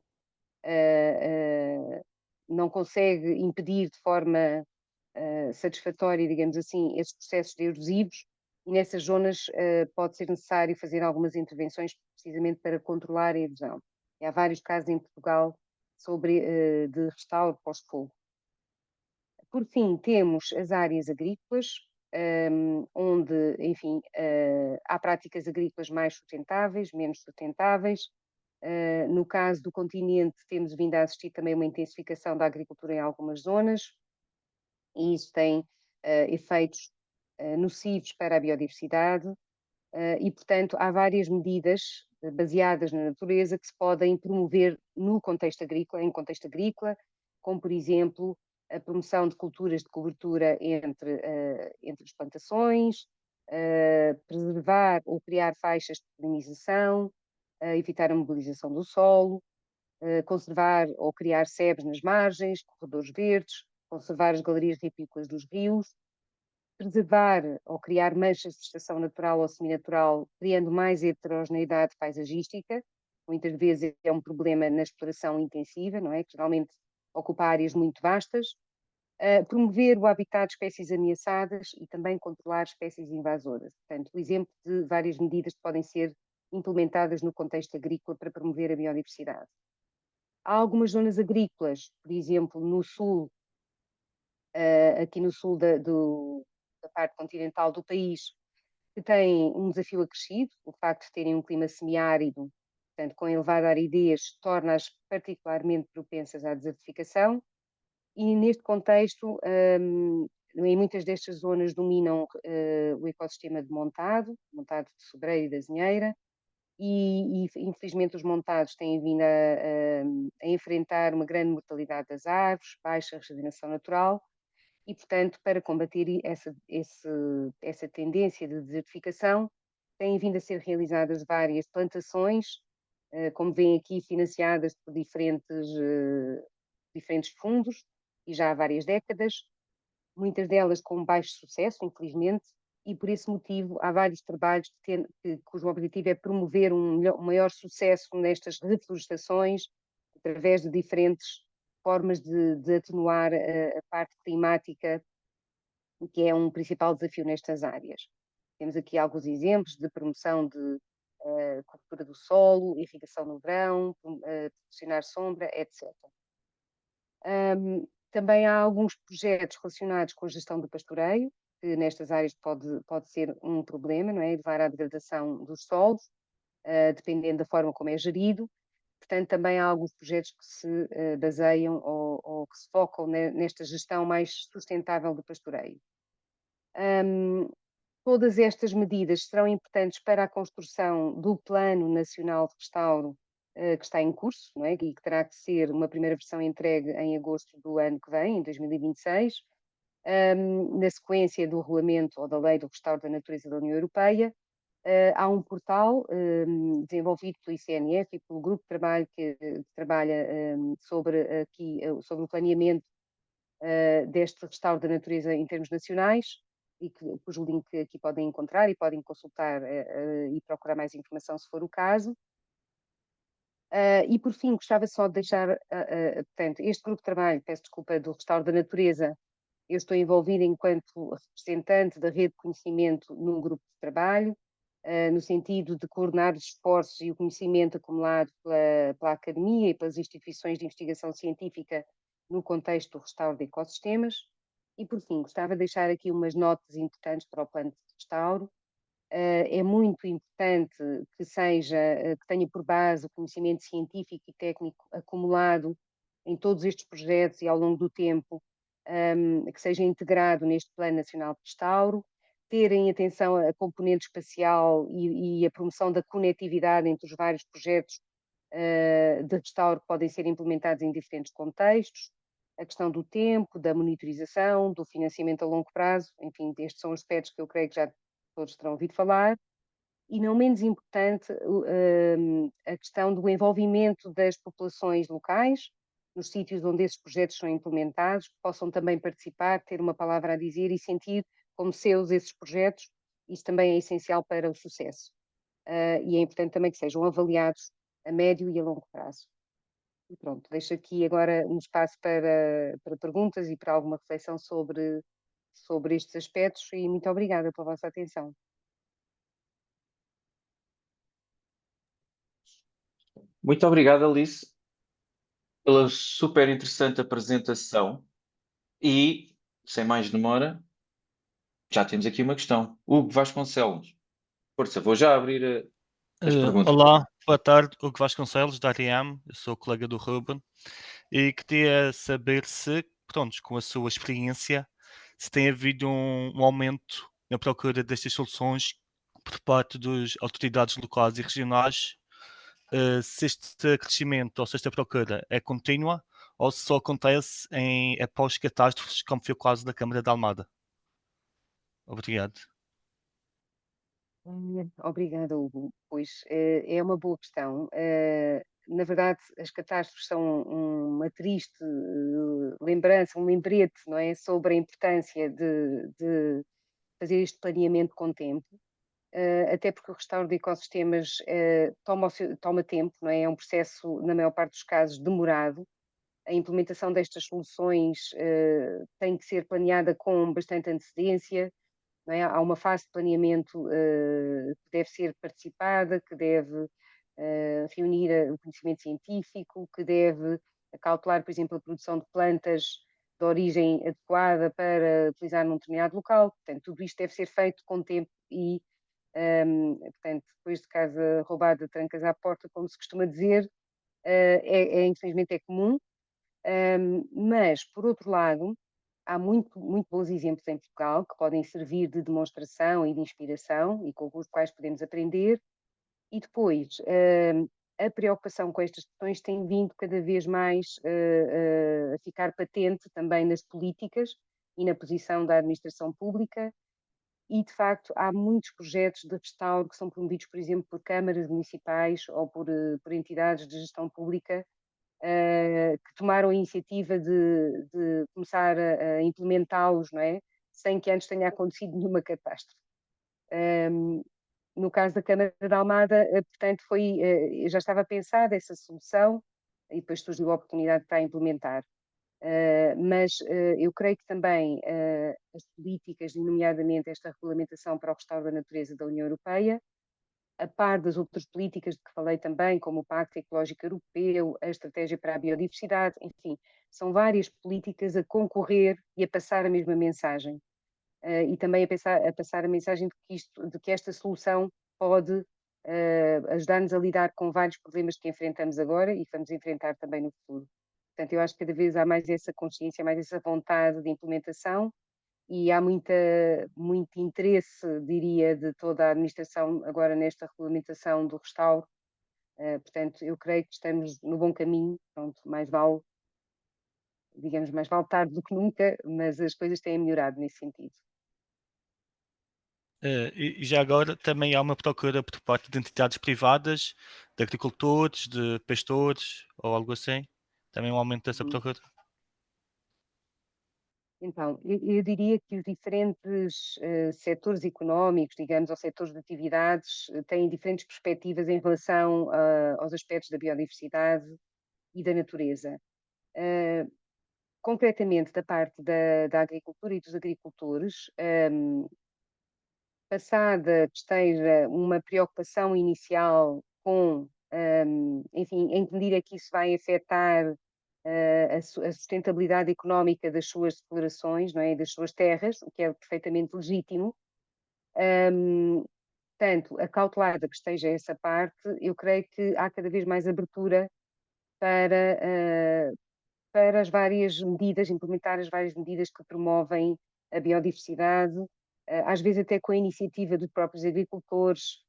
não consegue impedir de forma satisfatória, digamos assim, esses processos erosivos, e nessas zonas pode ser necessário fazer algumas intervenções precisamente para controlar a erosão. E há vários casos em Portugal sobre de restauro pós-fogo. Por fim, temos as áreas agrícolas, onde, enfim, há práticas agrícolas mais sustentáveis, menos sustentáveis. No caso do continente, temos vindo a assistir também uma intensificação da agricultura em algumas zonas, e isso tem efeitos nocivos para a biodiversidade, e, portanto, há várias medidas baseadas na natureza que se podem promover no contexto agrícola, em contexto agrícola, como, por exemplo, a promoção de culturas de cobertura entre as plantações, preservar ou criar faixas de polinização, evitar a mobilização do solo, conservar ou criar sebes nas margens, corredores verdes, conservar as galerias ripícolas dos rios, preservar ou criar manchas de vegetação natural ou seminatural, criando mais heterogeneidade paisagística. Muitas vezes é um problema na exploração intensiva, não é? Que geralmente ocupa áreas muito vastas. Promover o habitat de espécies ameaçadas e também controlar espécies invasoras. Portanto, o exemplo de várias medidas que podem ser implementadas no contexto agrícola para promover a biodiversidade. Há algumas zonas agrícolas, por exemplo, no sul, aqui no sul da parte continental do país, que têm um desafio acrescido. O facto de terem um clima semiárido, portanto, com elevada aridez, torna-as particularmente propensas à desertificação. E neste contexto, em muitas destas zonas dominam o ecossistema de montado de sobreiro e da azinheira, e infelizmente os montados têm vindo a enfrentar uma grande mortalidade das aves, baixa regeneração natural, e, portanto, para combater essa tendência de desertificação, têm vindo a ser realizadas várias plantações, como veem aqui, financiadas por diferentes fundos, e já há várias décadas, muitas delas com baixo sucesso, infelizmente, e por esse motivo há vários trabalhos cujo objetivo é promover um maior sucesso nestas reflorestações, através de diferentes formas de atenuar a parte climática, que é um principal desafio nestas áreas. Temos aqui alguns exemplos de promoção de cobertura do solo, irrigação no verão, proporcionar sombra, etc. Também há alguns projetos relacionados com a gestão do pastoreio, que nestas áreas pode ser um problema, não é? Levar à degradação dos solos, dependendo da forma como é gerido. Portanto, também há alguns projetos que se baseiam ou que se focam nesta gestão mais sustentável do pastoreio. Todas estas medidas serão importantes para a construção do Plano Nacional de Restauro, que está em curso, não é? E que terá que ser uma primeira versão entregue em agosto do ano que vem, em 2026, na sequência do regulamento ou da Lei do Restauro da Natureza da União Europeia. Há um portal desenvolvido pelo ICNF e pelo grupo de trabalho que trabalha sobre o planeamento deste restauro da natureza em termos nacionais, e cujo link aqui podem encontrar e podem consultar e procurar mais informação se for o caso. E por fim, gostava só de deixar, portanto, este grupo de trabalho, peço desculpa, do restauro da natureza, eu estou envolvida enquanto representante da rede de conhecimento num grupo de trabalho, no sentido de coordenar os esforços e o conhecimento acumulado pela academia e pelas instituições de investigação científica no contexto do restauro de ecossistemas. E, por fim, gostava de deixar aqui umas notas importantes para o plano de restauro. É muito importante que que tenha por base o conhecimento científico e técnico acumulado em todos estes projetos e ao longo do tempo, que seja integrado neste Plano Nacional de Restauro, terem atenção à componente espacial e a promoção da conectividade entre os vários projetos de restauro que podem ser implementados em diferentes contextos, a questão do tempo, da monitorização, do financiamento a longo prazo, enfim, estes são aspectos que eu creio que já todos terão ouvido falar, e não menos importante, a questão do envolvimento das populações locais, nos sítios onde esses projetos são implementados, que possam também participar, ter uma palavra a dizer e sentir como seus esses projetos, isso também é essencial para o sucesso. E é importante também que sejam avaliados a médio e a longo prazo. E pronto, deixo aqui agora um espaço para perguntas e para alguma reflexão sobre estes aspectos e muito obrigada pela vossa atenção. Muito obrigado, Alice, pela super interessante apresentação e, sem mais demora, já temos aqui uma questão. Hugo Vasconcelos. Força, vou já abrir as perguntas. Olá, boa tarde, Hugo Vasconcelos, da ATM, eu sou colega do Ruben e queria saber se, pronto, com a sua experiência, se tem havido um aumento na procura destas soluções por parte das autoridades locais e regionais, se este crescimento ou se esta procura é contínua ou se só acontece após catástrofes, como foi o caso da Câmara de Almada. Obrigado. Obrigada, Hugo. Pois é uma boa questão. Na verdade, as catástrofes são uma triste lembrança, um lembrete, não é, sobre a importância de fazer este planeamento com tempo, até porque o restauro de ecossistemas toma tempo, não é? É um processo, na maior parte dos casos, demorado. A implementação destas soluções tem que ser planeada com bastante antecedência, não é? Há uma fase de planeamento que deve ser participada, que deve reunir o conhecimento científico, que deve calcular, por exemplo, a produção de plantas de origem adequada para utilizar num determinado local. Portanto, tudo isto deve ser feito com tempo e, portanto, depois de casa roubada, trancas à porta, como se costuma dizer, infelizmente é comum. Mas, por outro lado, há muito bons exemplos em Portugal que podem servir de demonstração e de inspiração e com os quais podemos aprender. E depois, a preocupação com estas questões tem vindo cada vez mais a ficar patente também nas políticas e na posição da administração pública. E, de facto, há muitos projetos de restauro que são promovidos, por exemplo, por câmaras municipais ou por entidades de gestão pública que tomaram a iniciativa de começar a implementá-los, não é? Sem que antes tenha acontecido nenhuma catástrofe. No caso da Câmara de Almada, portanto, já estava pensada essa solução e depois surgiu a oportunidade para a implementar. Mas eu creio que também as políticas, nomeadamente esta regulamentação para o restauro da natureza da União Europeia, a par das outras políticas de que falei também, como o Pacto Ecológico Europeu, a Estratégia para a Biodiversidade, enfim, são várias políticas a concorrer e a passar a mesma mensagem. E também a passar a mensagem de que esta solução pode ajudar-nos a lidar com vários problemas que enfrentamos agora e que vamos enfrentar também no futuro. Portanto, eu acho que cada vez há mais essa consciência, mais essa vontade de implementação e há muito interesse, diria, de toda a administração agora nesta regulamentação do restauro. Portanto, eu creio que estamos no bom caminho. Pronto, mais vale tarde do que nunca, mas as coisas têm melhorado nesse sentido. E já agora também há uma procura por parte de entidades privadas, de agricultores, de pastores ou algo assim? Também um aumento dessa procura? Então, eu diria que os diferentes setores económicos, digamos, ou setores de atividades, têm diferentes perspectivas em relação aos aspectos da biodiversidade e da natureza. Concretamente, da parte da agricultura e dos agricultores, passada que esteja uma preocupação inicial com, enfim, em que medida é que isso vai afetar a sustentabilidade económica das suas explorações, não é? Das suas terras, o que é perfeitamente legítimo. portanto, acautelada que esteja essa parte, eu creio que há cada vez mais abertura para, para as várias medidas, implementar as várias medidas que promovem a biodiversidade, às vezes até com a iniciativa dos próprios agricultores.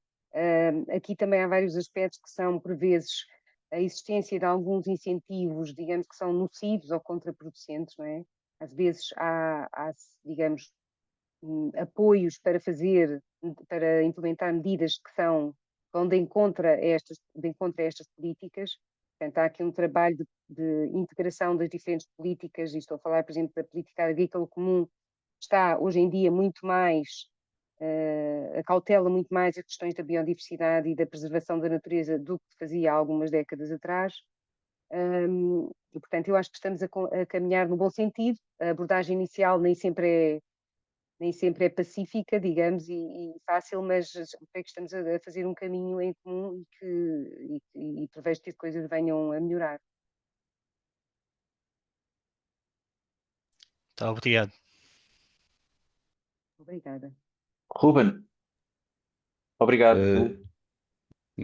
Aqui também há vários aspectos que são, por vezes, a existência de alguns incentivos, digamos, que são nocivos ou contraproducentes, não é? Às vezes há digamos, apoios para para implementar medidas que vão de encontro a estas políticas. Portanto, há aqui um trabalho de integração das diferentes políticas, e estou a falar, por exemplo, da política agrícola comum, que está hoje em dia muito mais, acautela muito mais as questões da biodiversidade e da preservação da natureza do que fazia há algumas décadas atrás. E, portanto, eu acho que estamos a caminhar no bom sentido. A abordagem inicial nem sempre é pacífica, digamos, e fácil, mas creio que estamos a fazer um caminho em comum e prevejo que as coisas venham a melhorar. Tá, obrigado. Obrigada. Ruben, obrigado.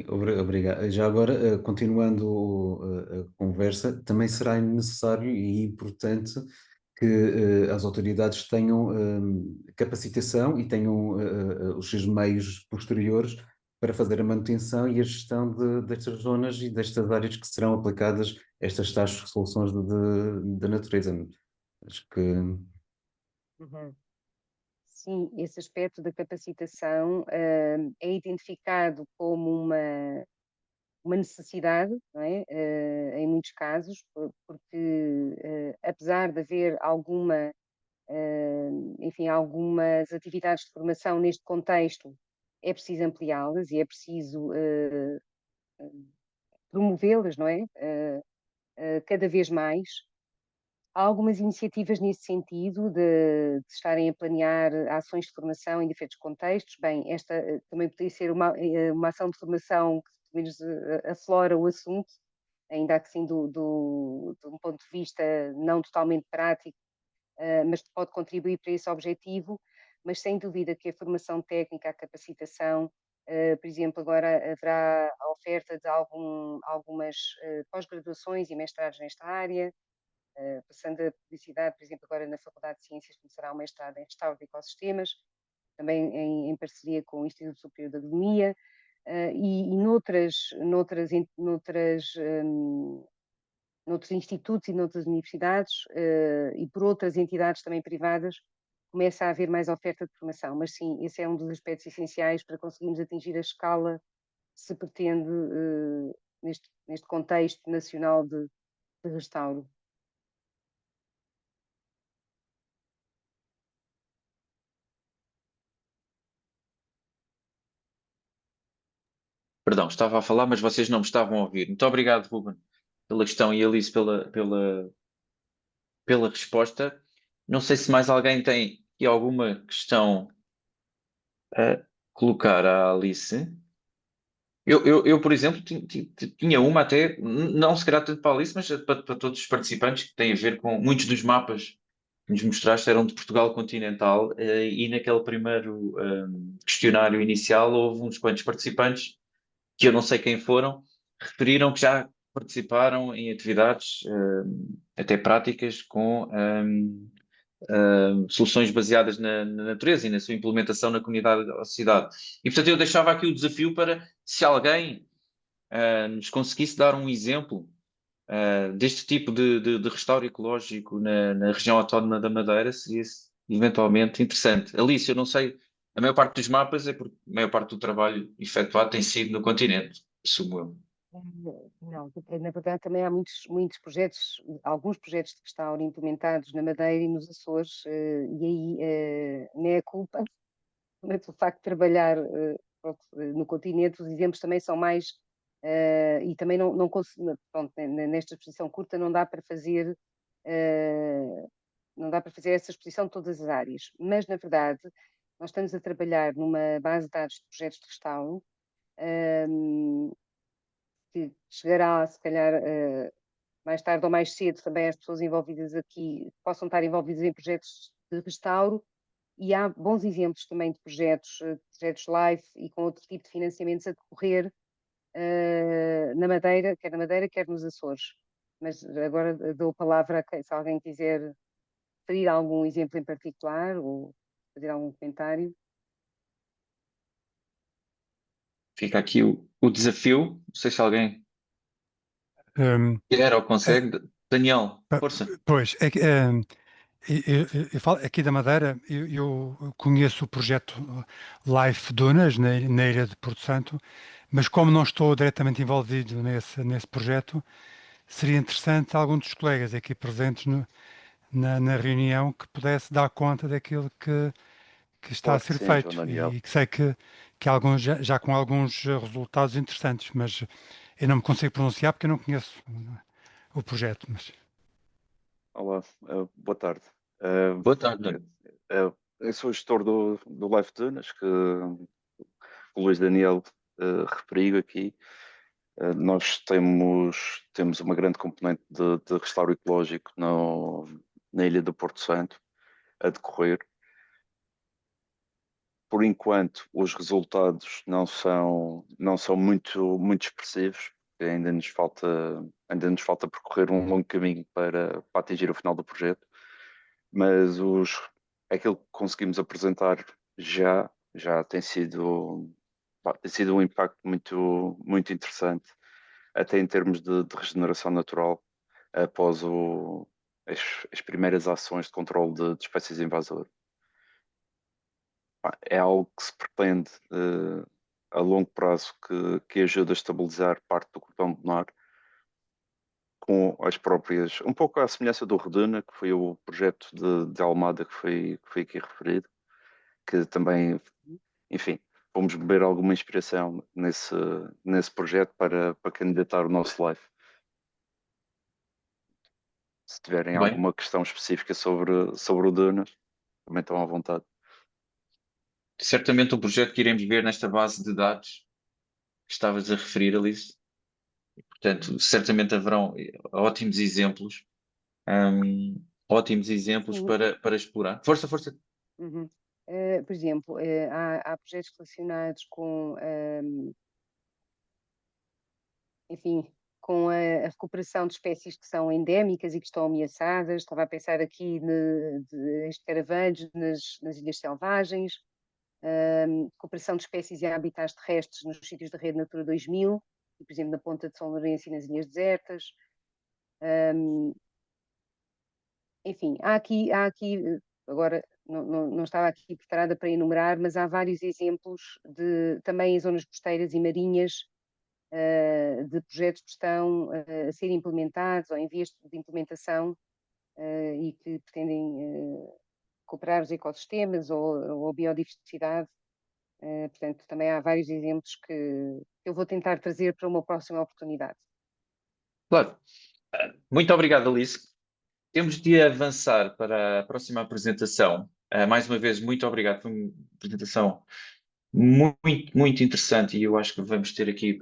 Obrigado. Já agora, continuando a conversa, também será necessário e importante que as autoridades tenham capacitação e tenham os seus meios posteriores para fazer a manutenção e a gestão destas zonas e destas áreas que serão aplicadas estas tais soluções da natureza. Acho que Uhum. Sim, esse aspecto da capacitação é identificado como uma necessidade, não é? Em muitos casos, porque apesar de haver enfim, algumas atividades de formação neste contexto, é preciso ampliá-las e é preciso promovê-las, não é? Cada vez mais. Há algumas iniciativas nesse sentido de estarem a planear ações de formação em diferentes contextos. Bem, esta também poderia ser uma ação de formação que, pelo menos, aflora o assunto, ainda assim de um ponto de vista não totalmente prático, mas pode contribuir para esse objetivo. Mas sem dúvida que a formação técnica, a capacitação, por exemplo, agora haverá a oferta de algumas pós-graduações e mestrados nesta área. Passando a publicidade, por exemplo, agora na Faculdade de Ciências começará um mestrado em restauro de ecossistemas, também em parceria com o Instituto Superior de Agronomia, e noutros institutos e noutras universidades, e por outras entidades também privadas, começa a haver mais oferta de formação. Mas sim, esse é um dos aspectos essenciais para conseguirmos atingir a escala que se pretende neste contexto nacional de restauro. Perdão, estava a falar, mas vocês não me estavam a ouvir. Muito obrigado, Ruben, pela questão e Alice pela resposta. Não sei se mais alguém tem aqui alguma questão a colocar à Alice. Eu, por exemplo, tinha uma até, não se calhar tanto para a Alice, mas para todos os participantes, que tem a ver com muitos dos mapas que nos mostraste eram de Portugal continental, e naquele primeiro questionário inicial houve uns quantos participantes, que eu não sei quem foram, referiram que já participaram em atividades até práticas com soluções baseadas na natureza e na sua implementação na comunidade ou sociedade. E, portanto, eu deixava aqui o desafio para, se alguém nos conseguisse dar um exemplo deste tipo de restauro ecológico na região autónoma da Madeira, seria eventualmente interessante. Alice, eu não sei, a maior parte dos mapas é porque a maior parte do trabalho efetuado tem sido no continente, assumo eu. Não, na verdade também há muitos projetos, alguns projetos de restauro implementados na Madeira e nos Açores, e aí não é culpa, mas o facto de trabalhar no continente, os exemplos também são mais, e também não pronto, nesta exposição curta não dá para fazer essa exposição de todas as áreas, mas na verdade nós estamos a trabalhar numa base de dados de projetos de restauro, que chegará, se calhar, mais tarde ou mais cedo, também as pessoas envolvidas aqui possam estar envolvidas em projetos de restauro, e há bons exemplos também de projetos live e com outro tipo de financiamentos a decorrer na Madeira, quer nos Açores. Mas agora dou a palavra se alguém quiser referir algum exemplo em particular ou fazer algum comentário. Fica aqui o desafio. Não sei se alguém quer ou consegue. Daniel, força. Pois, é que, eu falo aqui da Madeira, eu conheço o projeto Life Dunas na ilha de Porto Santo, mas como não estou diretamente envolvido nesse projeto, seria interessante algum dos colegas aqui presentes na reunião que pudesse dar conta daquilo que está a Claro que ser sim, feito João Daniel. e que sei que alguns, já com alguns resultados interessantes, mas eu não me consigo pronunciar porque eu não conheço o projeto. Mas... Olá, boa tarde. Boa tarde, Nuno. Eu sou o gestor do Life Dunas, que o Luís Daniel referiu aqui. Nós temos uma grande componente de restauro ecológico na ilha do Porto Santo a decorrer. Por enquanto, os resultados não são muito expressivos, porque ainda nos falta percorrer um longo caminho para atingir o final do projeto, mas aquilo que conseguimos apresentar já tem sido um impacto muito interessante, até em termos de regeneração natural, após as primeiras ações de controle de espécies invasoras. É algo que se pretende a longo prazo que ajuda a estabilizar parte do cordão lunar com as próprias, um pouco à semelhança do Reduna, que foi o projeto de Almada que foi aqui referido, que também, enfim, vamos beber alguma inspiração nesse projeto para candidatar o nosso live. Se tiverem Bem. alguma questão específica sobre o Dunas, também estão à vontade. Certamente um projeto que iremos ver nesta base de dados que estavas a referir, Alice. E, portanto, certamente haverão ótimos exemplos Sim. para explorar. Força, força. Uhum. Por exemplo, há projetos relacionados com, enfim, com a recuperação de espécies que são endémicas e que estão ameaçadas. Estava a pensar aqui em escaravelhos nas ilhas selvagens, recuperação de espécies e habitats terrestres nos sítios da Rede Natura 2000, por exemplo, na Ponta de São Lourenço e nas Ilhas Desertas. Enfim, há aqui agora não estava aqui preparada para enumerar, mas há vários exemplos também em zonas costeiras e marinhas de projetos que estão a ser implementados ou em vias de implementação e que pretendem recuperar os ecossistemas ou a biodiversidade. Portanto, também há vários exemplos que eu vou tentar trazer para uma próxima oportunidade. Claro. Muito obrigado, Alice. Temos de avançar para a próxima apresentação. Mais uma vez, muito obrigado. Foi uma apresentação muito interessante e eu acho que vamos ter aqui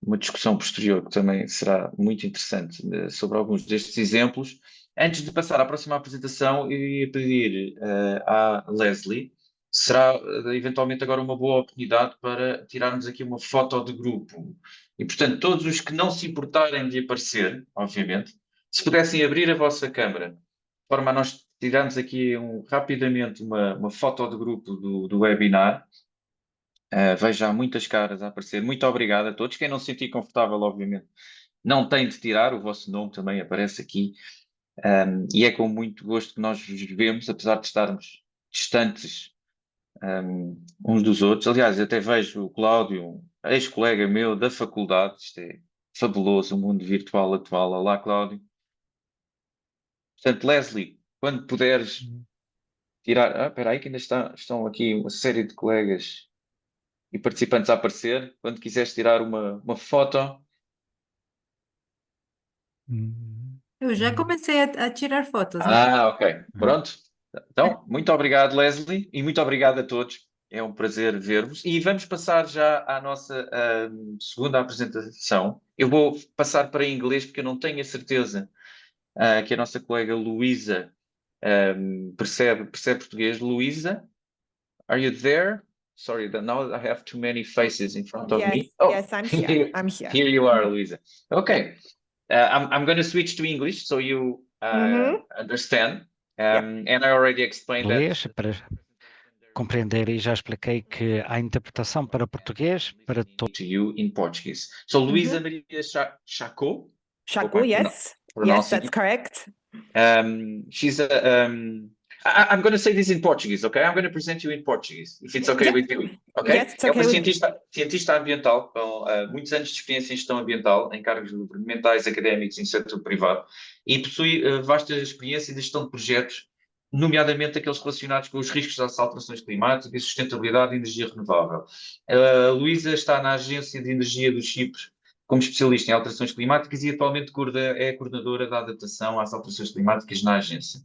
uma discussão posterior que também será muito interessante sobre alguns destes exemplos. Antes de passar à próxima apresentação, eu ia pedir à Leslie, será eventualmente agora uma boa oportunidade para tirarmos aqui uma foto de grupo. E, portanto, todos os que não se importarem de aparecer, obviamente, se pudessem abrir a vossa câmara, de forma a nós tirarmos aqui rapidamente uma foto de grupo do webinar. Vejo já muitas caras a aparecer. Muito obrigado a todos. Quem não se sentir confortável, obviamente, não tem de tirar. O vosso nome também aparece aqui. E é com muito gosto que nós vos vemos, apesar de estarmos distantes uns dos outros. Aliás, até vejo o Cláudio, ex-colega meu da faculdade. Isto é fabuloso, o mundo virtual atual. Olá, Cláudio. Portanto, Leslie, quando puderes tirar... espera aí que ainda estão aqui uma série de colegas e participantes a aparecer. Quando quiseres tirar uma foto. Eu já comecei a tirar fotos. Ok. Pronto. Então, muito obrigado, Leslie, e muito obrigado a todos. É um prazer ver-vos. E vamos passar já à nossa segunda apresentação. Eu vou passar para inglês porque eu não tenho a certeza que a nossa colega Luísa percebe português. Luísa, are you there? Sorry, now I have too many faces in front of me. Yes, I'm here. I'm here. Here you are, Luísa. Okay, I'm going to switch to English so you understand. And I already explained that. Para compreender, e já expliquei que há interpretação para português para todos. To you in Portuguese. So Luísa Maria Chacot. Chaco, yes. Yes, that's correct. She's I'm going to say this in Portuguese, okay? I'm going to present you in Portuguese, if it's okay with you, okay? Yes, it's okay uma with me. cientista ambiental com muitos anos de experiência em gestão ambiental, em cargos governamentais, académicos e em setor privado, e possui vasta experiência de gestão de projetos, nomeadamente aqueles relacionados com os riscos das alterações climáticas, sustentabilidade e energia renovável. Luísa está na Agência de Energia do Chipre como especialista em alterações climáticas e atualmente é a coordenadora da adaptação às alterações climáticas na agência.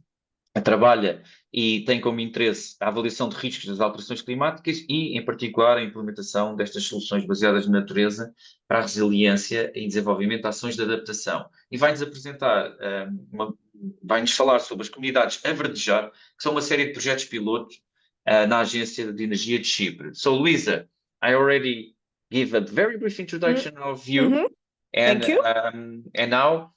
Trabalha e tem como interesse a avaliação de riscos das alterações climáticas e, em particular, a implementação destas soluções baseadas na natureza para a resiliência e desenvolvimento de ações de adaptação. E vai-nos apresentar, vai-nos falar sobre as comunidades a verdejar, que são uma série de projetos pilotos na Agência de Energia de Chipre. So, Luísa, I already give a very brief introduction of you. Thank you. And now,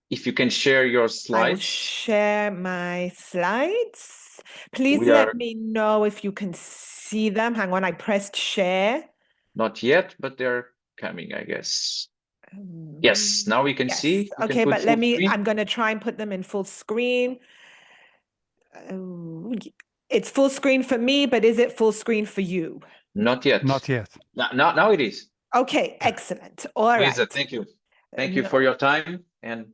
if you can share your slides. I will share my slides. Please let me know if you can see them. Hang on, I pressed share. Not yet, but they're coming, I guess. Yes, now we can see. Okay, but let me, I'm going to try and put them in full screen. It's full screen for me, but is it full screen for you? Not yet. Not yet. Now it is. Okay, excellent. All right. Luísa, thank you. Thank you for your time and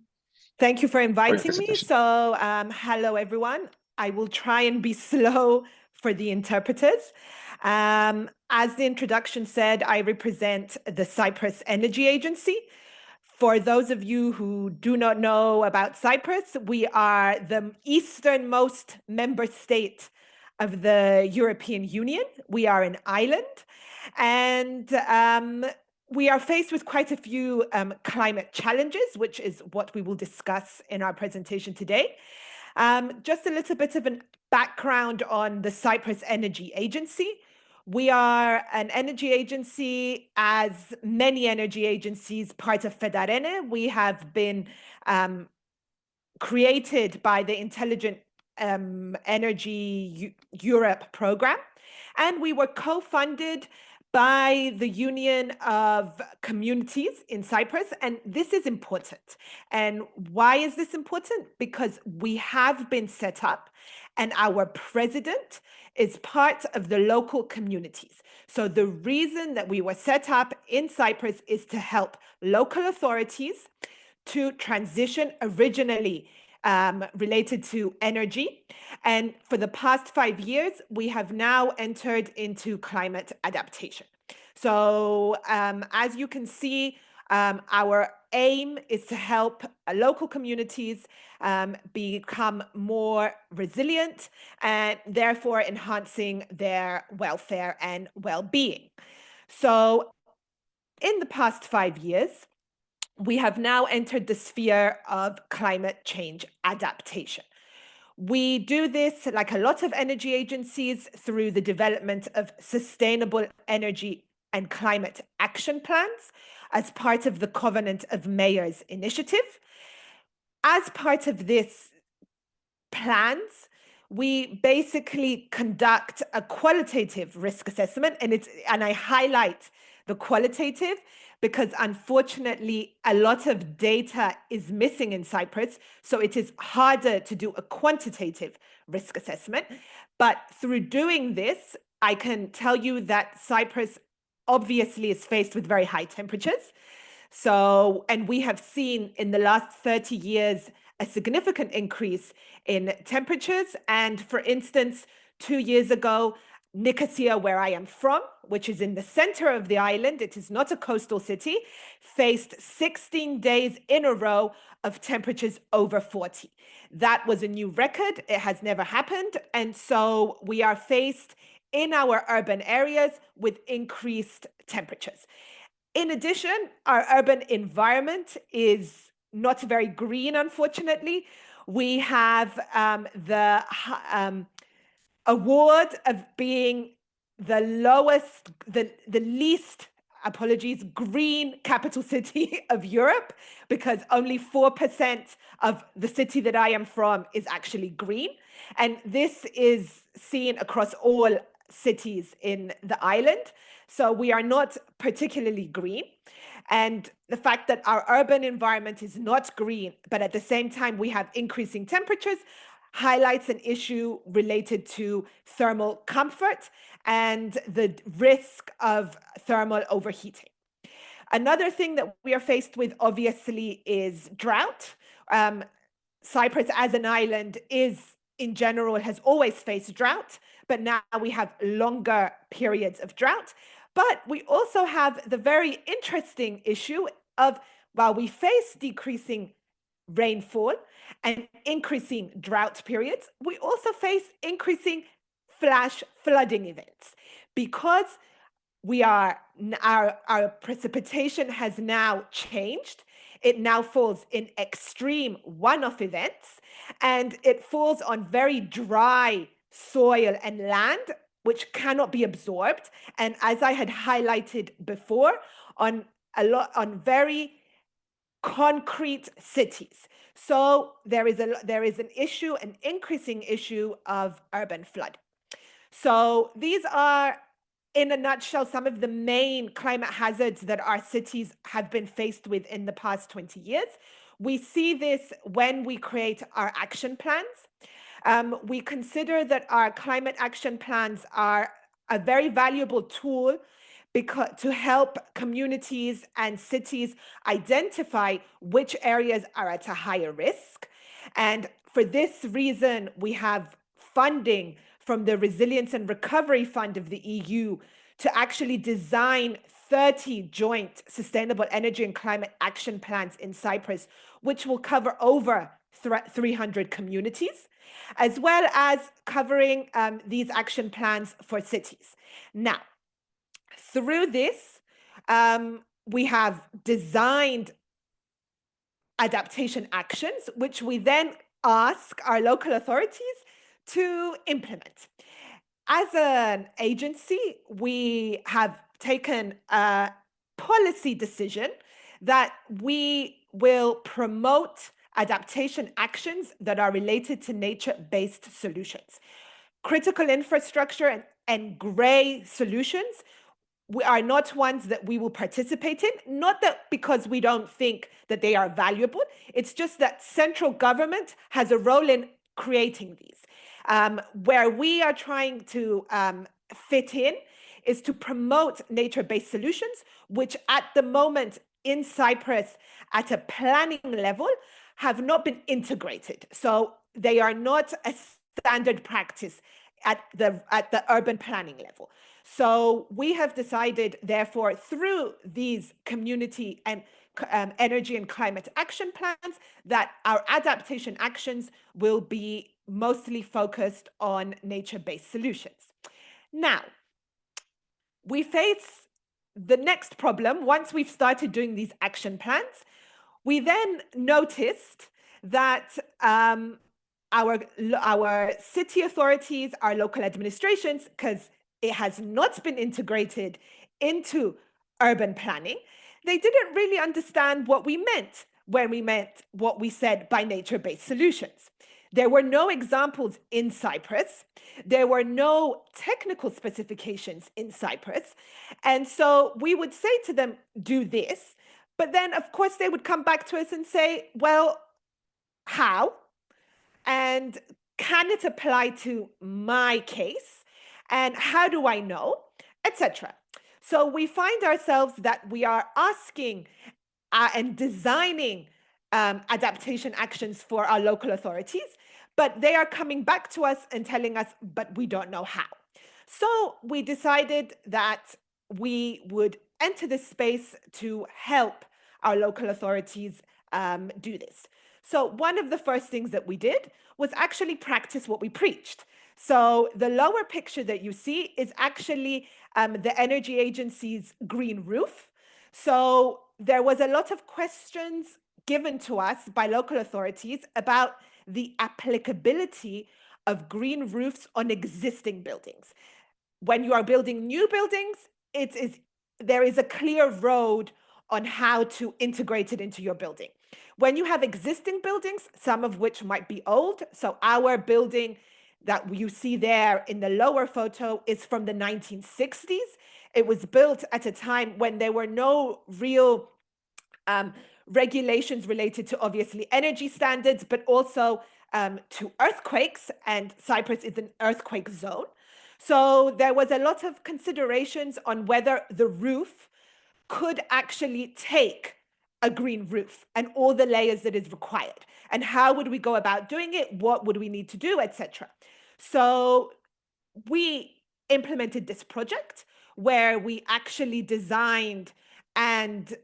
thank you for inviting me. So, hello, everyone. I will try and be slow for the interpreters. As the introduction said, I represent the Cyprus Energy Agency. For those of you who do not know about Cyprus, we are the easternmost member state of the European Union. We are an island, and we are faced with quite a few climate challenges, which is what we will discuss in our presentation today. Just a little bit of a background on the Cyprus Energy Agency. We are an energy agency, as many energy agencies, part of Fedarene. We have been created by the Intelligent Energy Europe program, and we were co-funded by the Union of Communities in Cyprus. And this is important. And why is this important? Because we have been set up and our president is part of the local communities. So the reason that we were set up in Cyprus is to help local authorities to transition originally related to energy. And for the past 5 years, we have now entered into climate adaptation. So as you can see, our aim is to help local communities become more resilient and therefore enhancing their welfare and well-being. So in the past 5 years, we have now entered the sphere of climate change adaptation. We do this, like a lot of energy agencies, through the development of sustainable energy and climate action plans as part of the Covenant of Mayors initiative. As part of this plans, we basically conduct a qualitative risk assessment, and I highlight the qualitative because unfortunately a lot of data is missing in Cyprus, so it is harder to do a quantitative risk assessment. But through doing this, I can tell you that Cyprus obviously is faced with very high temperatures. So, and we have seen in the last 30 years a significant increase in temperatures. And for instance, 2 years ago, Nicosia, where I am from, which is in the center of the island, it is not a coastal city, faced 16 days in a row of temperatures over 40. That was a new record. It has never happened. And so we are faced in our urban areas with increased temperatures. In addition, our urban environment is not very green, unfortunately. We have the award of being the least, apologies, green capital city of Europe, because only 4% of the city that I am from is actually green. And this is seen across all cities in the island. So we are not particularly green. And the fact that our urban environment is not green, but at the same time we have increasing temperatures, highlights an issue related to thermal comfort and the risk of thermal overheating. Another thing that we are faced with, obviously, is drought. Cyprus as an island in general, has always faced drought, but now we have longer periods of drought. But we also have the very interesting issue of, while we face decreasing rainfall and increasing drought periods, we also face increasing flash flooding events, because our precipitation has now changed. It now falls in extreme one-off events, and it falls on very dry soil and land, which cannot be absorbed. And as I had highlighted before, on very concrete cities. So there is an issue, an increasing issue of urban flood. So these are, in a nutshell, some of the main climate hazards that our cities have been faced with in the past 20 years. We see this when we create our action plans. We consider that our climate action plans are a very valuable tool to help communities and cities identify which areas are at a higher risk. And for this reason, we have funding from the Resilience and Recovery Fund of the EU to actually design 30 joint sustainable energy and climate action plans in Cyprus, which will cover over 300 communities, as well as covering these action plans for cities. Now, through this, we have designed adaptation actions, which we then ask our local authorities to implement. As an agency, we have taken a policy decision that we will promote adaptation actions that are related to nature-based solutions. Critical infrastructure and grey solutions are not ones that we will participate in, not that because we don't think that they are valuable, it's just that central government has a role in creating these. Where we are trying to fit in is to promote nature-based solutions, which at the moment in Cyprus at a planning level have not been integrated. So they are not a standard practice at the urban planning level. So we have decided, therefore, through these community and energy and climate action plans, that our adaptation actions will be mostly focused on nature-based solutions. Now, we face the next problem. Once we've started doing these action plans, we then noticed that our city authorities, our local administrations, because it has not been integrated into urban planning, they didn't really understand what we meant when we meant what we said by nature-based solutions. There were no examples in Cyprus. There were no technical specifications in Cyprus. And so we would say to them, do this. But then, of course, they would come back to us and say, well, how? And can it apply to my case? And how do I know? Etc. So we find ourselves that we are asking and designing adaptation actions for our local authorities, but they are coming back to us and telling us, but we don't know how. So we decided that we would enter this space to help our local authorities do this. So one of the first things that we did was actually practice what we preached. So the lower picture that you see is actually the energy agency's green roof. So there was a lot of questions given to us by local authorities about the applicability of green roofs on existing buildings. When you are building new buildings, there is a clear road on how to integrate it into your building. When you have existing buildings, some of which might be old, so our building that you see there in the lower photo is from the 1960s. It was built at a time when there were no real regulations related to obviously energy standards, but also to earthquakes, and Cyprus is an earthquake zone. So there was a lot of considerations on whether the roof could actually take a green roof and all the layers that is required. And how would we go about doing it? What would we need to do, etc. So we implemented this project where we actually designed and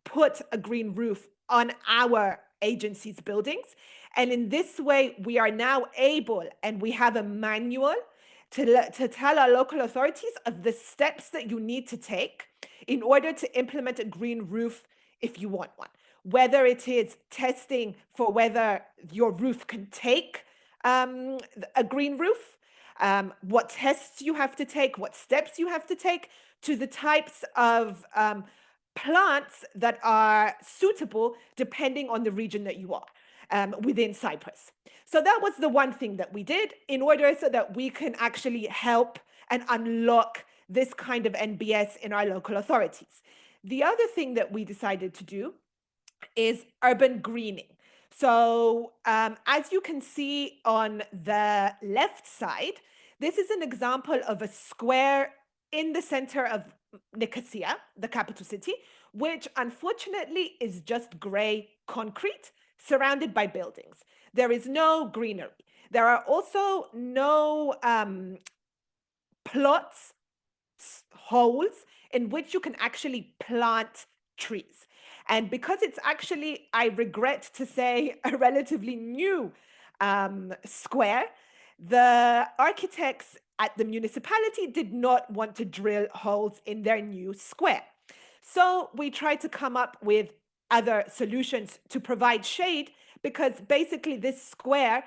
put a green roof on our agency's buildings. And in this way, we are now able, and we have a manual to tell our local authorities of the steps that you need to take in order to implement a green roof if you want one. Whether it is testing for whether your roof can take a green roof, what tests you have to take, what steps you have to take, to the types of plants that are suitable depending on the region that you are within Cyprus. So that was the one thing that we did in order so that we can actually help and unlock this kind of NBS in our local authorities. The other thing that we decided to do is urban greening. So as you can see on the left side, this is an example of a square in the center of Nicosia, the capital city, which unfortunately is just gray concrete surrounded by buildings. There is no greenery. There are also no plots, holes in which you can actually plant trees. And because it's actually, I regret to say, a relatively new square, the architects at the municipality did not want to drill holes in their new square. So we tried to come up with other solutions to provide shade, because basically this square,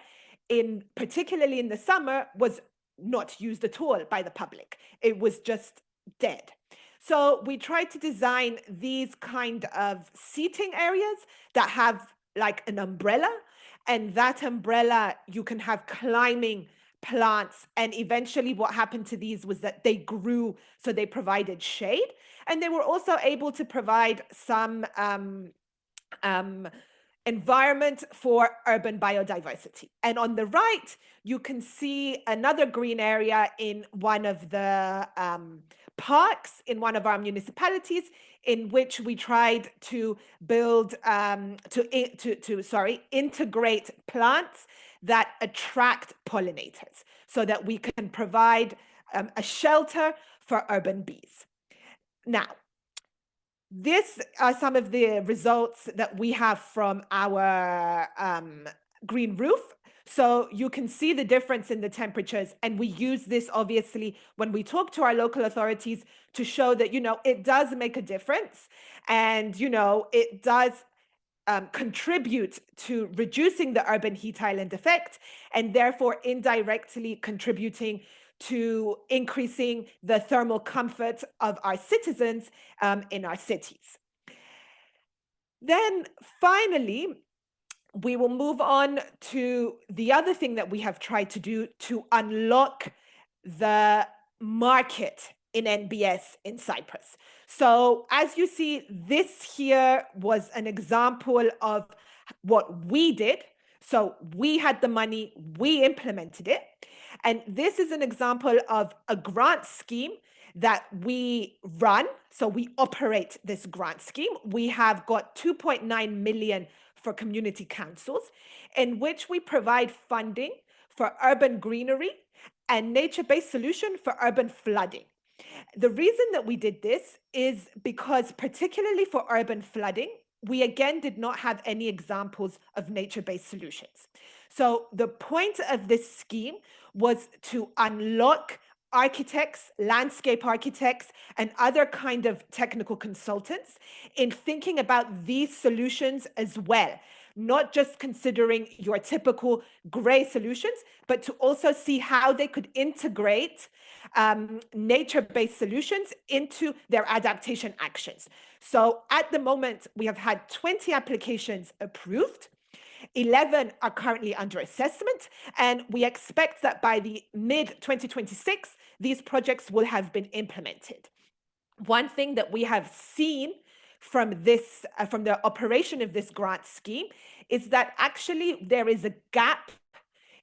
particularly in the summer, was not used at all by the public. It was just dead. So we tried to design these kind of seating areas that have like an umbrella, and that umbrella you can have climbing plants, and eventually what happened to these was that they grew, so they provided shade, and they were also able to provide some environment for urban biodiversity. And on the right, you can see another green area in one of the parks in one of our municipalities, in which we tried to build, integrate plants that attract pollinators, so that we can provide a shelter for urban bees. Now, these are some of the results that we have from our green roof. So you can see the difference in the temperatures, and we use this obviously when we talk to our local authorities to show that, it does make a difference, and, it does contribute to reducing the urban heat island effect, and therefore indirectly contributing to increasing the thermal comfort of our citizens in our cities. Then finally, we will move on to the other thing that we have tried to do to unlock the market in NBS in Cyprus. So as you see, this here was an example of what we did. So we had the money, we implemented it. And this is an example of a grant scheme that we run. So we operate this grant scheme. We have got 2.9 million for community councils, in which we provide funding for urban greenery and nature-based solution for urban flooding. The reason that we did this is because, particularly for urban flooding, we again did not have any examples of nature-based solutions. So the point of this scheme was to unlock architects, landscape architects, and other kind of technical consultants in thinking about these solutions as well, not just considering your typical gray solutions, but to also see how they could integrate nature-based solutions into their adaptation actions. So at the moment, we have had 20 applications approved. 11 are currently under assessment, and we expect that by the mid-2026, these projects will have been implemented. One thing that we have seen from this, from the operation of this grant scheme, is that actually there is a gap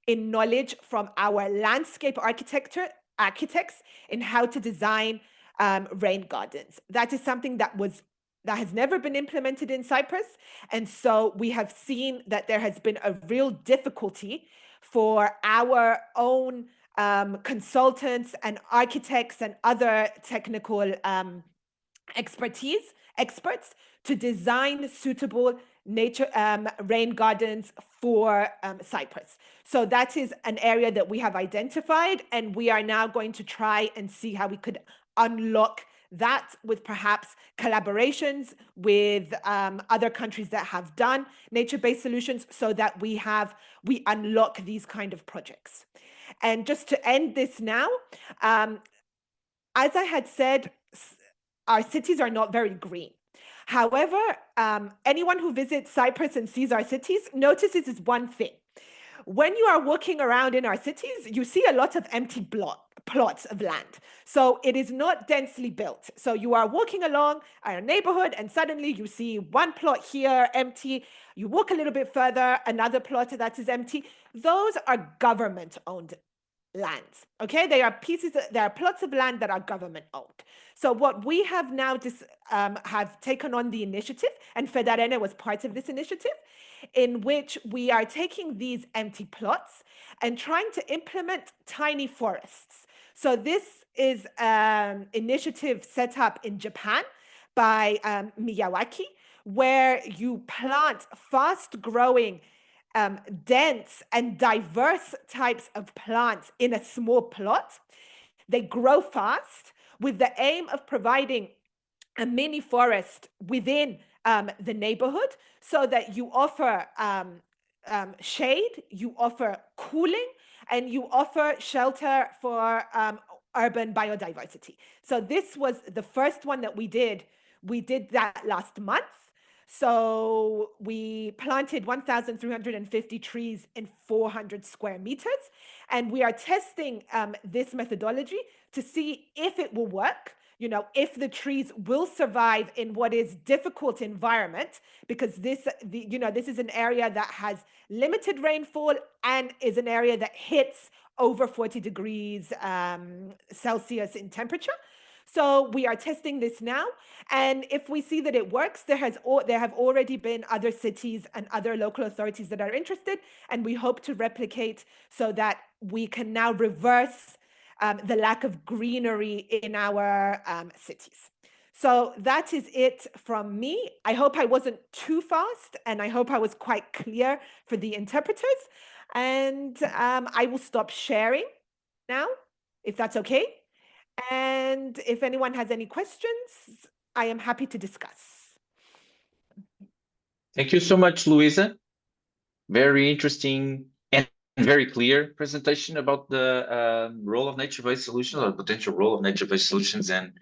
in knowledge from our landscape architects in how to design rain gardens. That is something that has never been implemented in Cyprus. And so we have seen that there has been a real difficulty for our own consultants and architects and other technical experts to design suitable nature rain gardens for Cyprus. So that is an area that we have identified, and we are now going to try and see how we could unlock that with perhaps collaborations with other countries that have done nature-based solutions, so that we unlock these kind of projects. And just to end this now, as I had said, our cities are not very green. However, anyone who visits Cyprus and sees our cities notices one thing. When you are walking around in our cities, you see a lot of empty plots of land. So it is not densely built. So you are walking along our neighborhood and suddenly you see one plot here empty. You walk a little bit further, another plot that is empty. Those are government-owned lands. Okay, they are plots of land that are government-owned. So what we have now have taken on the initiative, and Fedarene was part of this initiative, in which we are taking these empty plots and trying to implement tiny forests. So this is an initiative set up in Japan by Miyawaki, where you plant fast-growing, dense and diverse types of plants in a small plot. They grow fast with the aim of providing a mini forest within the neighborhood, so that you offer shade, you offer cooling, and you offer shelter for urban biodiversity. So this was the first one that we did. We did that last month. So we planted 1,350 trees in 400 square meters, and we are testing this methodology to see if it will work. You know, if the trees will survive in what is difficult environment, because this is an area that has limited rainfall and is an area that hits over 40 degrees Celsius in temperature. So we are testing this now, and if we see that it works, there have already been other cities and other local authorities that are interested, and we hope to replicate so that we can now reverse the lack of greenery in our cities. So that is it from me. I hope I wasn't too fast, and I hope I was quite clear for the interpreters. And I will stop sharing now, if that's okay. And if anyone has any questions, I am happy to discuss. Thank you so much, Luisa. Very interesting and very clear presentation about the role of nature-based solutions, or potential role of nature-based solutions and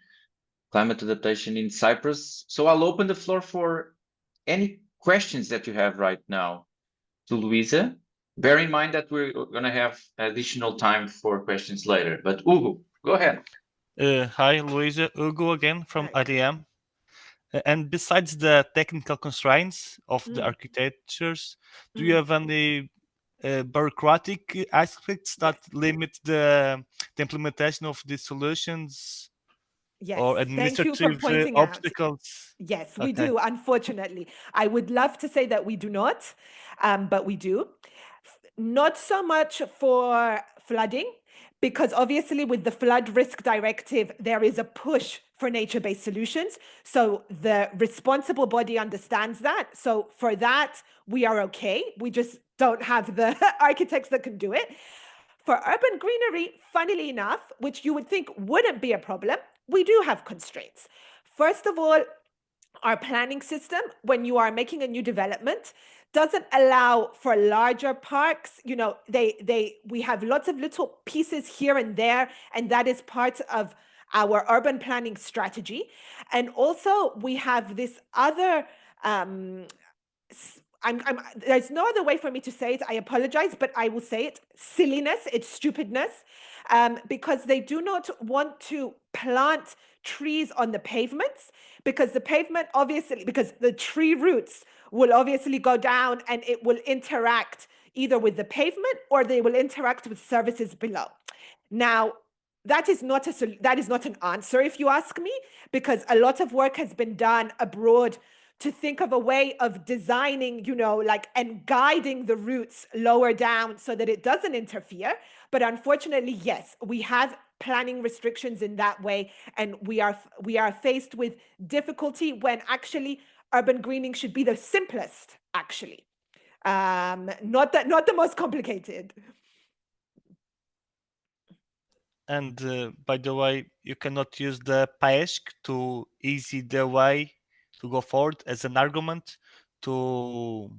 climate adaptation in Cyprus. So I'll open the floor for any questions that you have right now to Luisa. Bear in mind that we're going to have additional time for questions later. But Hugo, go ahead. Hi, Luisa. Hugo again from IDM. And besides the technical constraints of the architectures, do you have any bureaucratic aspects that limit the implementation of these solutions? Yes, or thank you administrative for pointing out. obstacles? Yes, we Okay. do, unfortunately. I would love to say that we do not, but we do. Not so much for flooding, because obviously with the flood risk directive, there is a push for nature-based solutions. So the responsible body understands that. So for that, we are okay. We just don't have the architects that can do it. For urban greenery, funnily enough, which you would think wouldn't be a problem, we do have constraints. First of all, our planning system, when you are making a new development, doesn't allow for larger parks. You know, we have lots of little pieces here and there, and that is part of our urban planning strategy. And also we have this other, there's no other way for me to say it. I apologize, but I will say it. Silliness, it's stupidness, because they do not want to plant trees on the pavements, because the pavement obviously, because the tree roots will obviously go down and it will interact either with the pavement or they will interact with services below. Now, that is not an answer, if you ask me, because a lot of work has been done abroad to think of a way of designing, you know, like, and guiding the roots lower down so that it doesn't interfere. But unfortunately, yes, we have planning restrictions in that way, and we are faced with difficulty when actually urban greening should be the simplest, actually, not the most complicated. And by the way, you cannot use the PAESC to easy the way to go forward as an argument to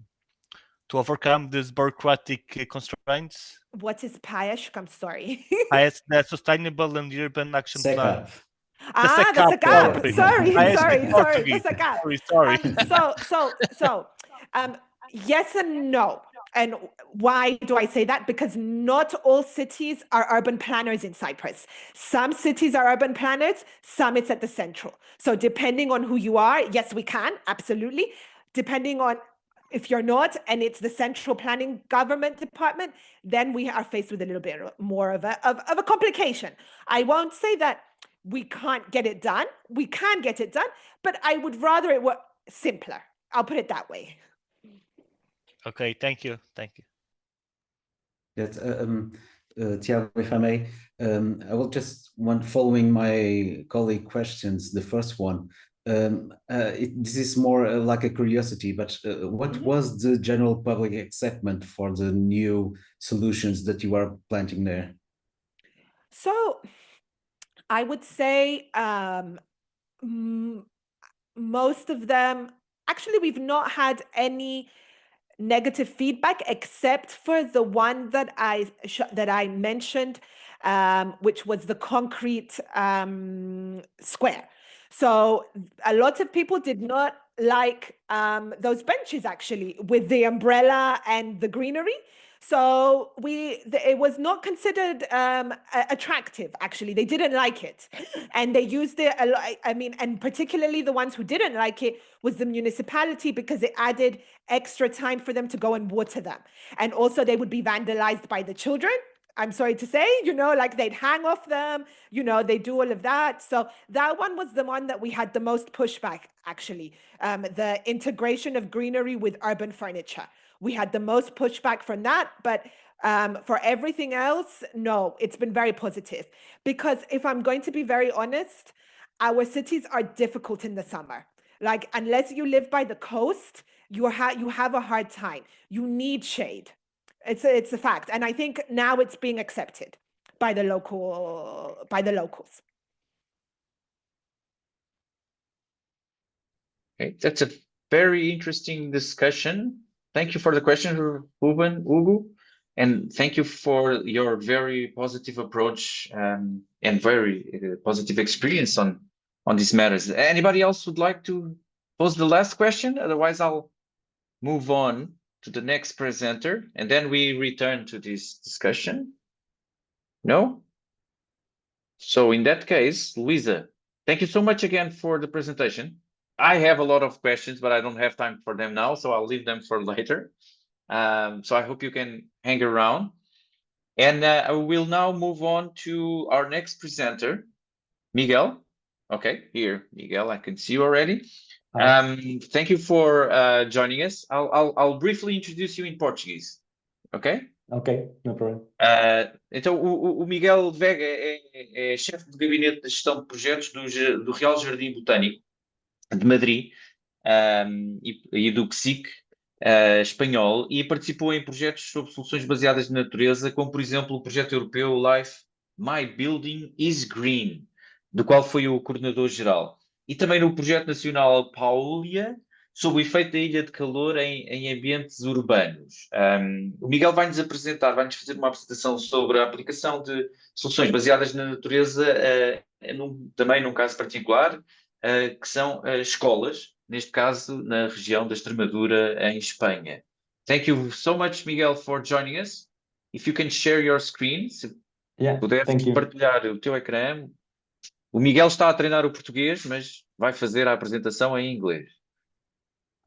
overcome these bureaucratic constraints. What is PAESC? I'm sorry. PAESC, the Sustainable and Urban Action Plan. The SECAP. Sorry, the SECAP. Sorry. Yes and no. And why do I say that? Because not all cities are urban planners in Cyprus. Some cities are urban planners, some it's at the central. So depending on who you are, yes, we can, absolutely. Depending on if you're not, and it's the central planning government department, then we are faced with a little bit more of a complication. I won't say that we can't get it done. We can get it done, but I would rather it were simpler. I'll put it that way. Okay, thank you. Yes, Tiago, if I may, I will just following my colleague questions, the first one. This is more like a curiosity, but what was the general public acceptance for the new solutions that you are planting there? So I would say most of them, actually, we've not had any negative feedback except for the one that I mentioned, which was the concrete square. So a lot of people did not like those benches, actually, with the umbrella and the greenery. So it was not considered attractive, actually. They didn't like it. And they used it a lot. I mean, and particularly the ones who didn't like it was the municipality, because it added extra time for them to go and water them. And also they would be vandalized by the children. I'm sorry to say, you know, like they'd hang off them, you know, they do all of that. So that one was the one that we had the most pushback, actually. The integration of greenery with urban furniture. We had the most pushback from that, but for everything else, no, it's been very positive. Because if I'm going to be very honest, our cities are difficult in the summer. Like, unless you live by the coast, you have a hard time. You need shade. It's a fact. And I think now it's being accepted by the locals. Okay, that's a very interesting discussion. Thank you for the question, Ruben, Hugo, and thank you for your very positive approach and very positive experience on these matters. Anybody else would like to pose the last question? Otherwise, I'll move on to the next presenter, and then we return to this discussion. No? So in that case, Luisa, thank you so much again for the presentation. I have a lot of questions, but I don't have time for them now, so I'll leave them for later. So I hope you can hang around. And I will now move on to our next presenter, Miguel. Okay, here, Miguel, I can see you already. Thank you for joining us. I'll briefly introduce you in Portuguese. Okay? Ok, no problem. Então, o Miguel Vega é chefe de gabinete de gestão de projetos do Real Jardim Botânico de Madrid e do CSIC espanhol, e participou em projetos sobre soluções baseadas na natureza, como, por exemplo, o projeto europeu LIFE My Building is Green, do qual foi o coordenador-geral. e também no projeto nacional Paulia, sobre o efeito da ilha de calor em ambientes urbanos. O Miguel vai-nos fazer uma apresentação sobre a aplicação de soluções baseadas na natureza, também num caso particular, que são escolas, neste caso na região da Extremadura, em Espanha. Thank you so much, Miguel, for joining us. If you can share your screen, se puder partilhar o teu ecrã. O Miguel está a treinar o português, mas vai fazer a apresentação em inglês.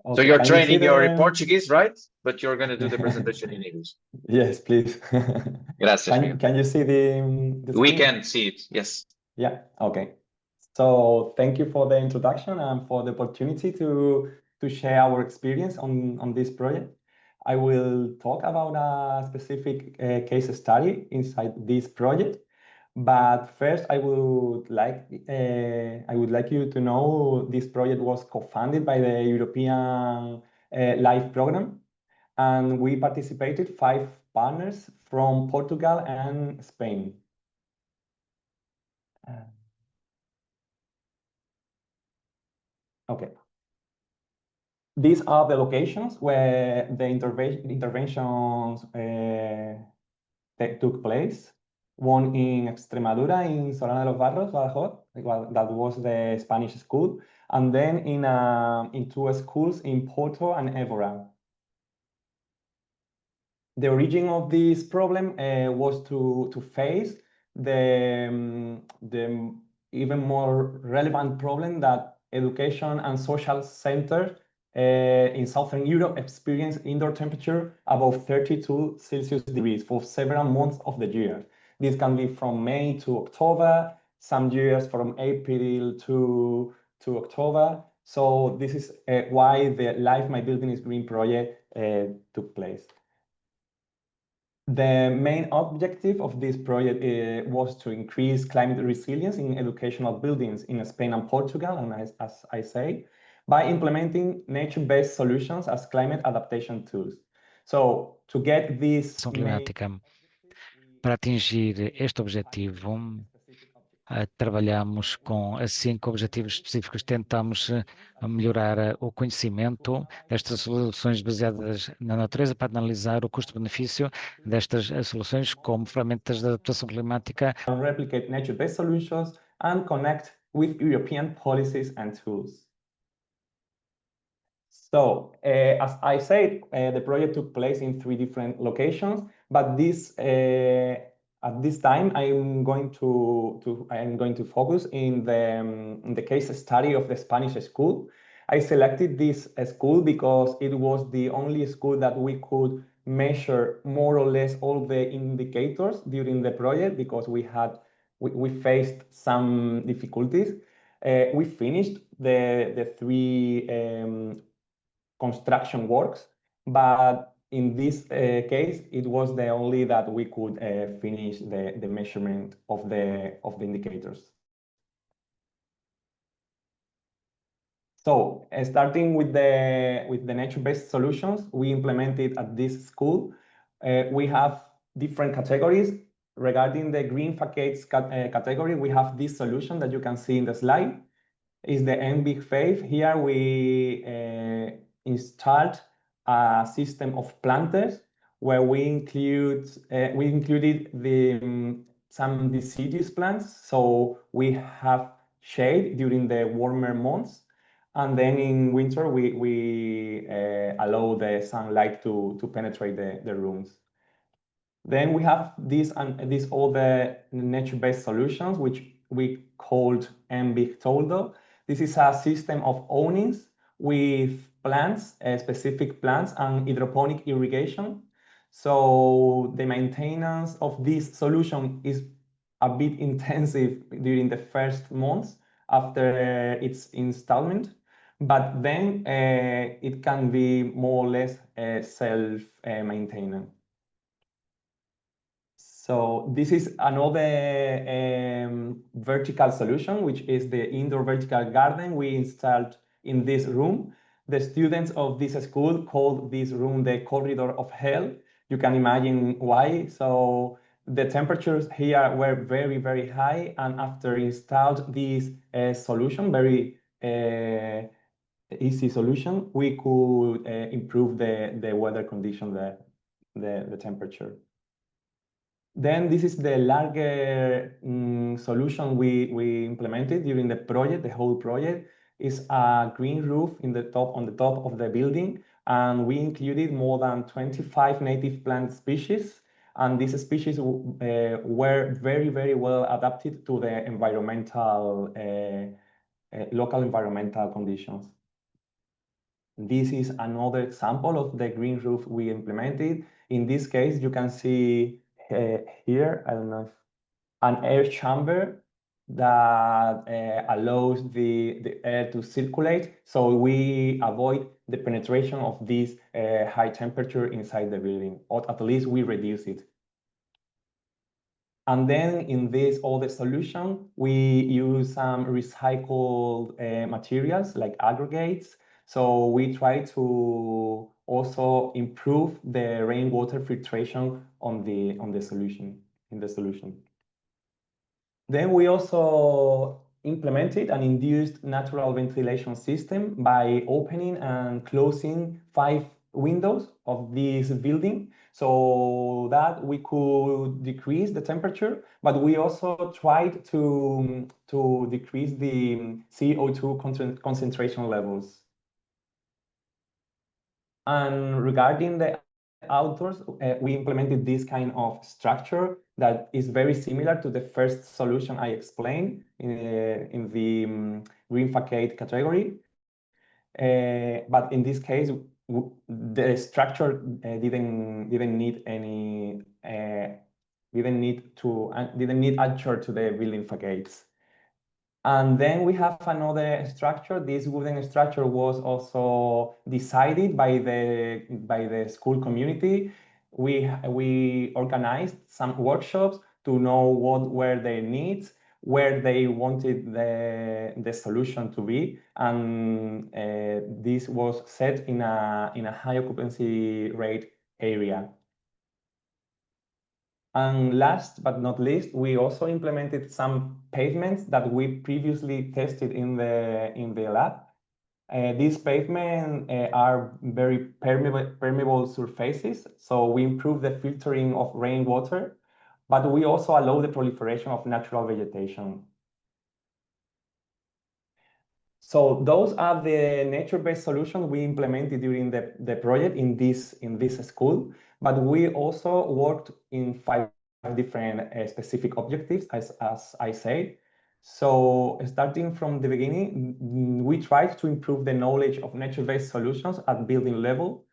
So Okay, you're can you see training your the- Portuguese, right? But you're going to do the presentation in English. Yes, please. Gracias, Miguel. Can you see the We screen? can see it, yes. Yeah, okay. So thank you for the introduction and for the opportunity to share our experience on this project. I will talk about a specific case study inside this project, but first I would like you to know this project was co-funded by the European LIFE program, and we participated 5 partners from Portugal and Spain. Okay. These are the locations where the interventions that took place. One in Extremadura, in Solana de los Barros, Badajoz, that was the Spanish school, and then in 2 schools in Porto and Évora. The origin of this problem was to face the even more relevant problem that education and social centers in Southern Europe experience indoor temperature above 32 Celsius degrees for several months of the year. This can be from May to October, some years from April to October. So this is why the Life My Building is Green project took place. The main objective of this project was to increase climate resilience in educational buildings in Spain and Portugal, and as I say, by implementing nature-based solutions as climate adaptation tools. So to get this Ação climática. Para atingir este objetivo, trabalhamos com 5 objetivos específicos. Tentamos melhorar o conhecimento destas soluções baseadas na natureza para analisar o custo-benefício destas soluções como ferramentas de adaptação climática. Replicate nature-based solutions and connect with European policies and tools. So, as I said, the project took place in 3 different locations, but at this time, I'm going to focus in the case study of the Spanish school. I selected this school because it was the only school that we could measure more or less all the indicators during the project, because we faced some difficulties. We finished the 3 construction works, but in this case, it was the only that we could finish the measurement of the indicators. So, starting with the nature-based solutions we implemented at this school, we have different categories. Regarding the green facades category, we have this solution that you can see in the slide. Is the MBig5. Here we installed a system of planters where we included some deciduous plants, so we have shade during the warmer months, and then in winter we allow the sunlight to penetrate the rooms. Then we have these other nature-based solutions, which we called MBig Toldo. This is a system of awnings with plants, specific plants, and hydroponic irrigation. So the maintenance of this solution is a bit intensive during the first months after its installment, but then it can be more or less self-maintenance. So this is another vertical solution, which is the indoor vertical garden we installed in this room. The students of this school called this room the corridor of hell. You can imagine why. So the temperatures here were very, very high, and after installed this solution, very easy solution, we could improve the weather condition, the temperature. Then this is the larger solution we implemented during the project. The whole project is a green roof on the top of the building, and we included more than 25 native plant species. And these species were very, very well adapted to the local environmental conditions. This is another example of the green roof we implemented. In this case, you can see here, I don't know, an air chamber that allows the air to circulate, so we avoid the penetration of this high temperature inside the building, or at least we reduce it. And then in this other solution, we use some recycled materials like aggregates. So we try to also improve the rainwater filtration in the solution. Then we also implemented an induced natural ventilation system by opening and closing 5 windows of this building, so that we could decrease the temperature, but we also tried to decrease the CO2 concentration levels. And regarding the outdoors, we implemented this kind of structure that is very similar to the first solution I explained in the green facade category. But in this case, the structure didn't need anchor to the building facades. And then we have another structure. This wooden structure was also decided by the school community. We organized some workshops to know what were their needs, where they wanted the solution to be, and this was set in a high occupancy rate area. And last but not least, we also implemented some pavements that we previously tested in the lab. These pavements are very permeable surfaces, so we improve the filtering of rainwater, but we also allow the proliferation of natural vegetation. So those are the nature-based solutions we implemented during the project in this school, but we also worked in 5 different specific objectives, as I said. So starting from the beginning, we tried to improve the knowledge of nature-based solutions at building level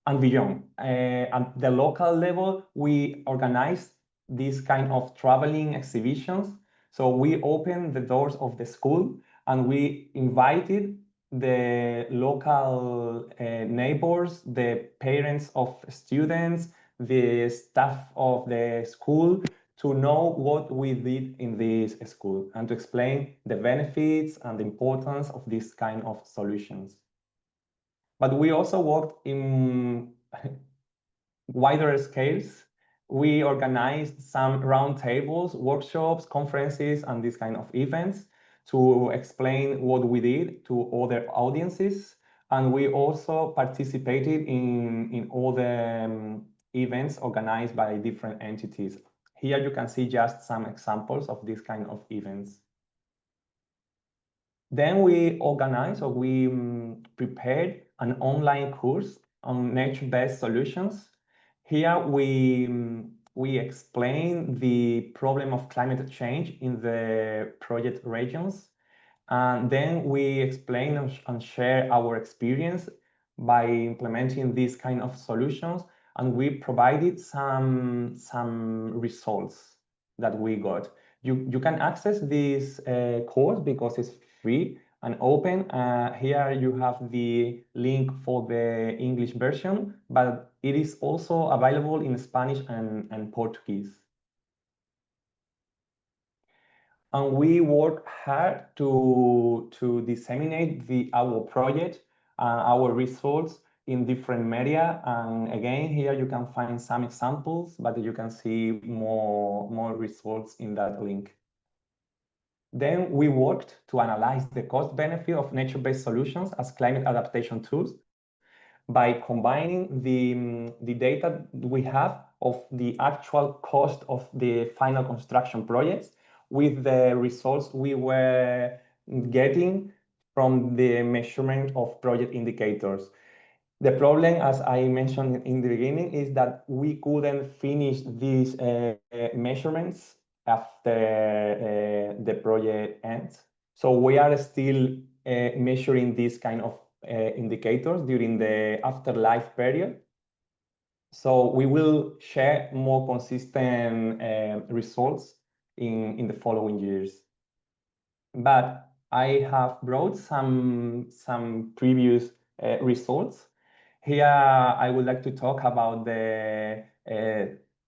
and beyond. At the local level, we organized this kind of traveling exhibitions. So we opened the doors of the school and we invited the local neighbors, the parents of students, the staff of the school, to know what we did in this school and to explain the benefits and the importance of this kind of solutions. But we also worked in wider scales. We organized some roundtables, workshops, conferences, and this kind of events to explain what we did to other audiences. And we also participated in all the events organized by different entities. Here you can see just some examples of this kind of events. Then we organized, or we prepared an online course on nature-based solutions. Here we explain the problem of climate change in the project regions. And then we explain and share our experience by implementing these kind of solutions. And we provided some results that we got. You can access this course because it's free and open. Here you have the link for the English version, but it is also available in Spanish and Portuguese. And we work hard to disseminate our project, our results in different media. And again, here you can find some examples, but you can see more results in that link. Then we worked to analyze the cost benefit of nature-based solutions as climate adaptation tools by combining the data we have of the actual cost of the final construction projects with the results we were getting from the measurement of project indicators. The problem, as I mentioned in the beginning, is that we couldn't finish these measurements after the project ends. So we are still measuring these kind of indicators during the afterlife period. So we will share more consistent results in the following years. But I have brought some previous results. Here, I would like to talk about the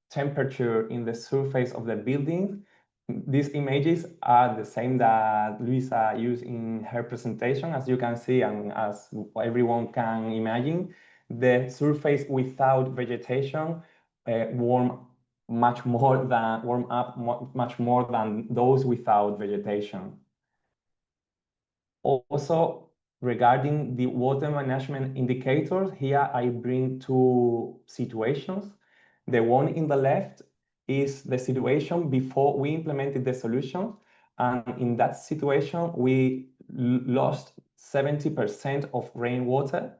temperature in the surface of the building. These images are the same that Luisa used in her presentation, as you can see, and as everyone can imagine. The surface without vegetation warm up much more than those without vegetation. Also, regarding the water management indicators, here I bring two situations. The one in the left is the situation before we implemented the solution. And in that situation, we lost 70% of rainwater.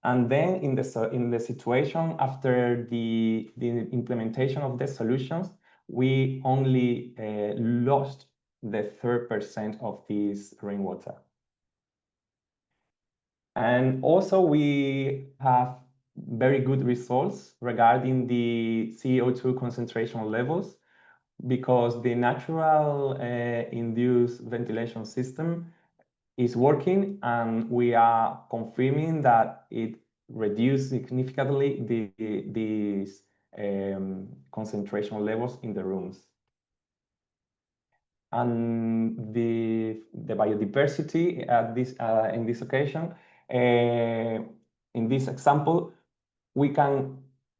And then in the situation after the implementation of the solutions, we only lost the 3% of this rainwater. And also we have very good results regarding the CO2 concentration levels, because the natural induced ventilation system is working, and we are confirming that it reduced significantly these concentration levels in the rooms. And the biodiversity at in this occasion, in this example, we can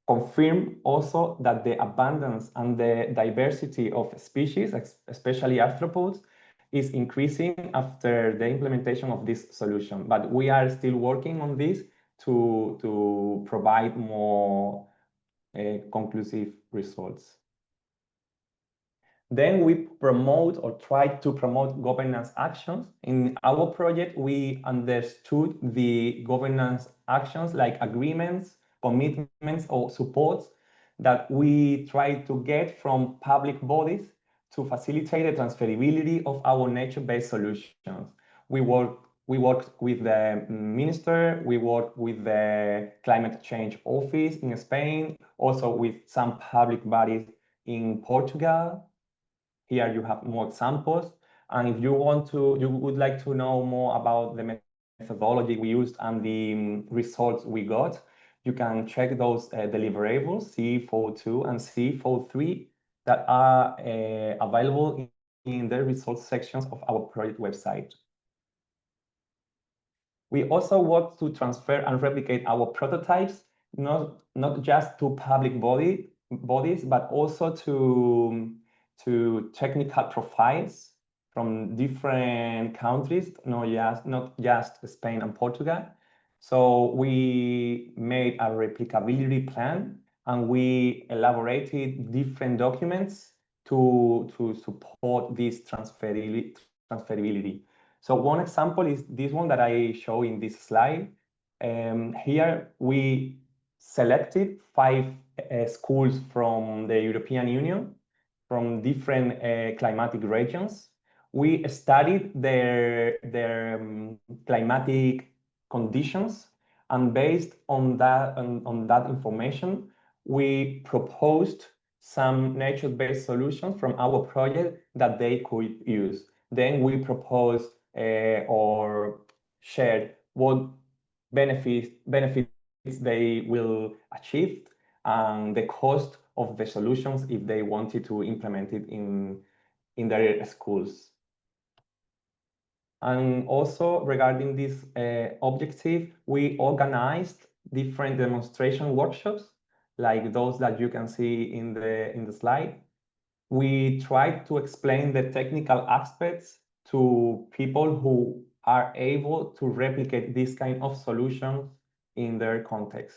confirm also that the abundance and the diversity of species, especially arthropods, is increasing after the implementation of this solution. But we are still working on this to provide more conclusive results. Then we promote or try to promote governance actions. In our project, we understood the governance actions like agreements, commitments, or supports that we try to get from public bodies to facilitate the transferability of our nature-based solutions. We work with the minister, we work with the climate change office in Spain, also with some public bodies in Portugal. Here you have more examples. And if you would like to know more about the methodology we used and the results we got, you can check those deliverables, CE402 and CE403, that are available in the results sections of our project website. We also work to transfer and replicate our prototypes, not just to public bodies, but also to technical profiles from different countries, not just Spain and Portugal. So we made a replicability plan, and we elaborated different documents to support this transferability. So one example is this one that I show in this slide. Here we selected 5 schools from the European Union, from different climatic regions. We studied their climatic conditions, and based on that information, we proposed some nature-based solutions from our project that they could use. Then we proposed or shared what benefits they will achieve and the cost of the solutions if they wanted to implement it in their schools. And also regarding this objective, we organized different demonstration workshops, like those that you can see in the slide. we try to explain the technical aspects to people who are able to replicate this kind of solutions in their context.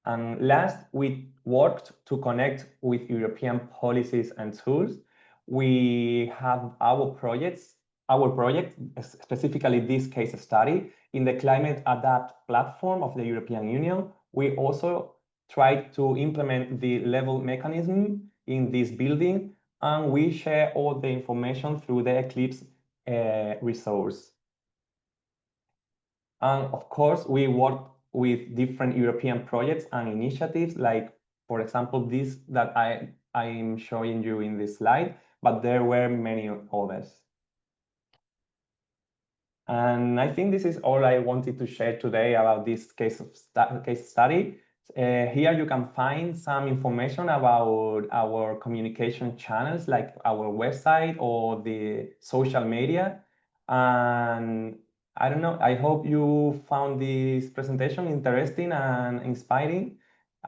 And last, we worked to connect with European policies and tools. We have our project, specifically this case study, in the Climate Adapt platform of the European Union. We also tried to implement the level mechanism in this building, and we share all the information through the Eclipse resource. And of course, we work with different European projects and initiatives, like, for example, this that I'm showing you in this slide, but there were many others. And I think this is all I wanted to share today about this case study. Here you can find some information about our communication channels, like our website or the social media. And I don't know, I hope you found this presentation interesting and inspiring,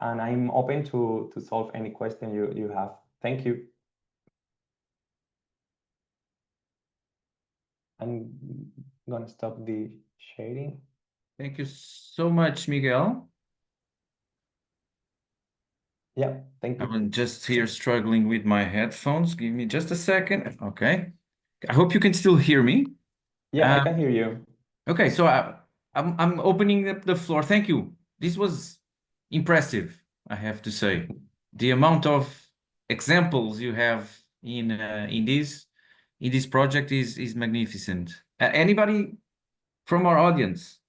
and I'm open to solve any question you have. Thank you. I'm gonna stop the sharing. Thank you so much, Miguel. Yeah, thank you. I'm just here struggling with my headphones. Give me just a second. Okay. I hope you can still hear me. Yeah, I can hear you. Okay, so I'm opening up the floor. Thank you. This was impressive, I have to say. The amount of examples you have in this project is magnificent. Anybody from our audience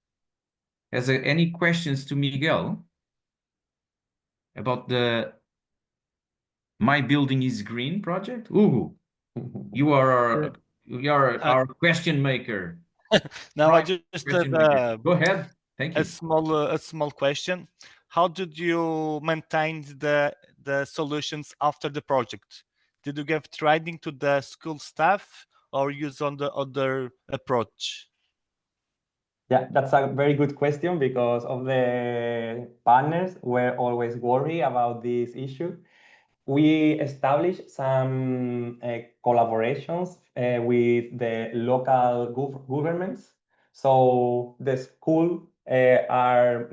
has any questions to Miguel about the My Building is Green project? Ooh, you are our question maker. No, I just Question had maker. Go ahead. Thank you. a small question. How did you maintain the solutions after the project? Did you give training to the school staff or use on the other approach? Yeah, that's a very good question, because of the partners were always worried about this issue. We established some collaborations with the local governments. So the school are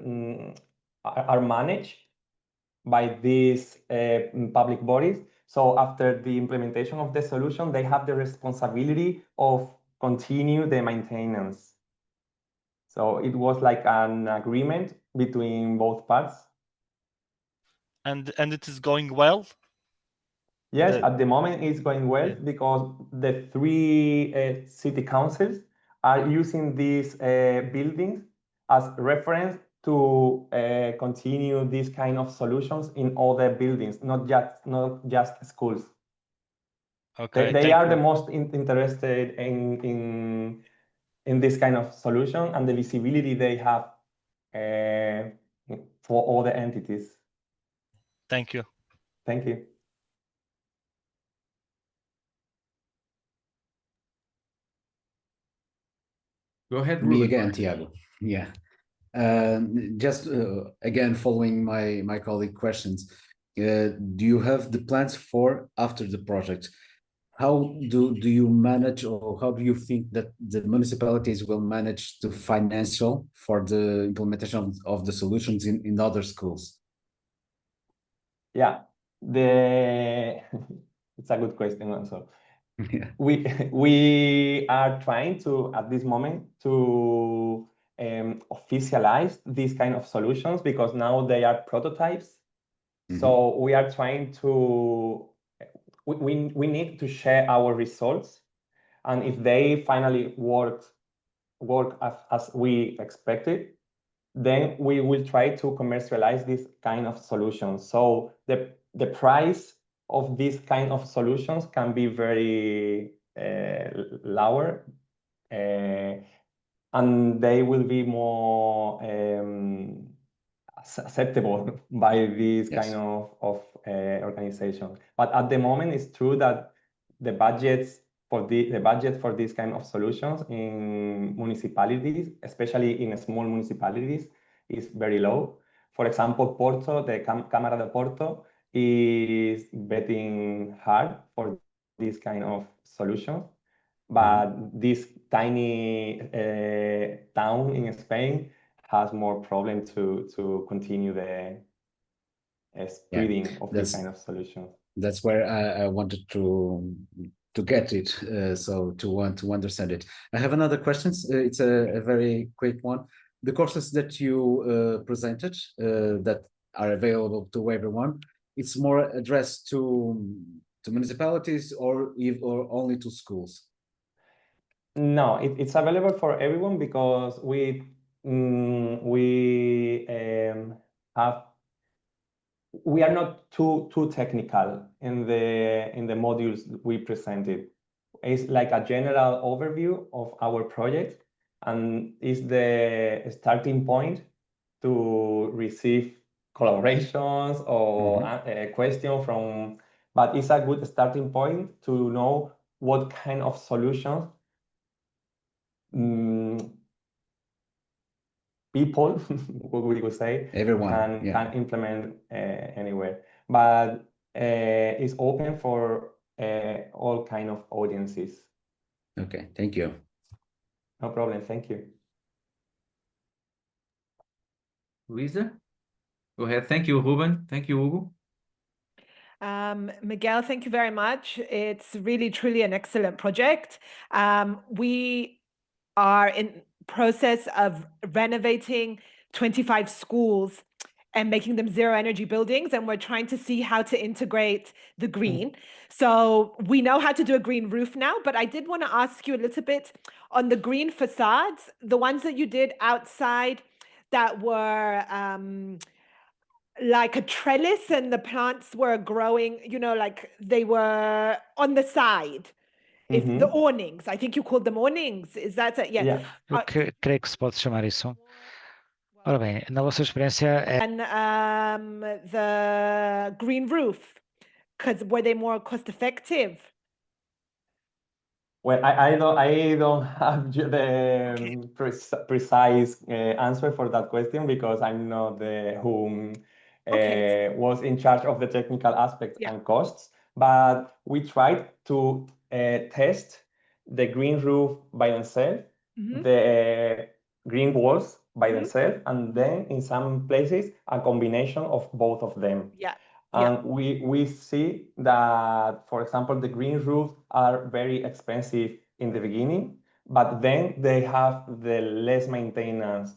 managed by these public bodies. So after the implementation of the solution, they have the responsibility of continue the maintenance. So it was like an agreement between both parts. And it is going well? Yes, at the moment it's going well, because the three city councils are using these buildings as reference to continue these kind of solutions in other buildings, not just schools. Okay, They are the most interested in this kind of solution and the visibility they have for other entities. Thank you. Thank you. Go ahead, Me Ruben. again, Tiago. Yeah. Just again, following my colleague questions, do you have the plans for after the project? How do you manage, or how do you think that the municipalities will manage to financial for the implementation of the solutions in other schools? Yeah, it's a good question also. Yeah. We are trying to, at this moment, to officialize these kind of solutions, because now they are prototypes. So we are trying to, we need to share our results, and if they finally work as we expected, then we will try to commercialize this kind of solutions. So the price of these kind of solutions can be very lower, and they will be more acceptable by this kind of organization. But at the moment, it's true that the budget for this kind of solutions in municipalities, especially in small municipalities, is very low. For example, Porto, the Cámara de Porto, is betting hard for this kind of solutions. But this tiny town in Spain has more problem to continue the spreading of this kind of solutions. That's where I wanted to get it, so to want to understand it. I have another question. It's a very quick one. The courses that you presented that are available to everyone, it's more addressed to municipalities or only to schools? No, it's available for everyone because we are not too technical in the modules we presented. It's like a general overview of our project, and is the starting point to receive collaborations or a question from. But it's a good starting point to know what kind of solutions people, what we would say, everyone can implement anywhere. But it's open for all kind of audiences. Okay, thank you. No problem, thank you. Luisa, go ahead. Thank you, Ruben. Thank you, Hugo. Miguel, thank you very much. It's really, truly an excellent project. We are in process of renovating 25 schools and making them zero energy buildings, and we're trying to see how to integrate the green. So we know how to do a green roof now, but I did want to ask you a little bit on the green facades, the ones that you did outside that were like a trellis and the plants were growing, you know, like they were on the side. If the awnings, I think you called them awnings, is that it? Yeah. Eu creio que se pode chamar isso. Ora bem, na vossa experiência And the green roof, because were they more cost effective? Well, I don't have the precise answer for that question because I'm not the who was in charge of the technical aspects and costs. But we tried to test the green roof by themselves, the green walls by themselves, and then in some places a combination of both of them. And we see that, for example, the green roofs are very expensive in the beginning, but then they have the less maintenance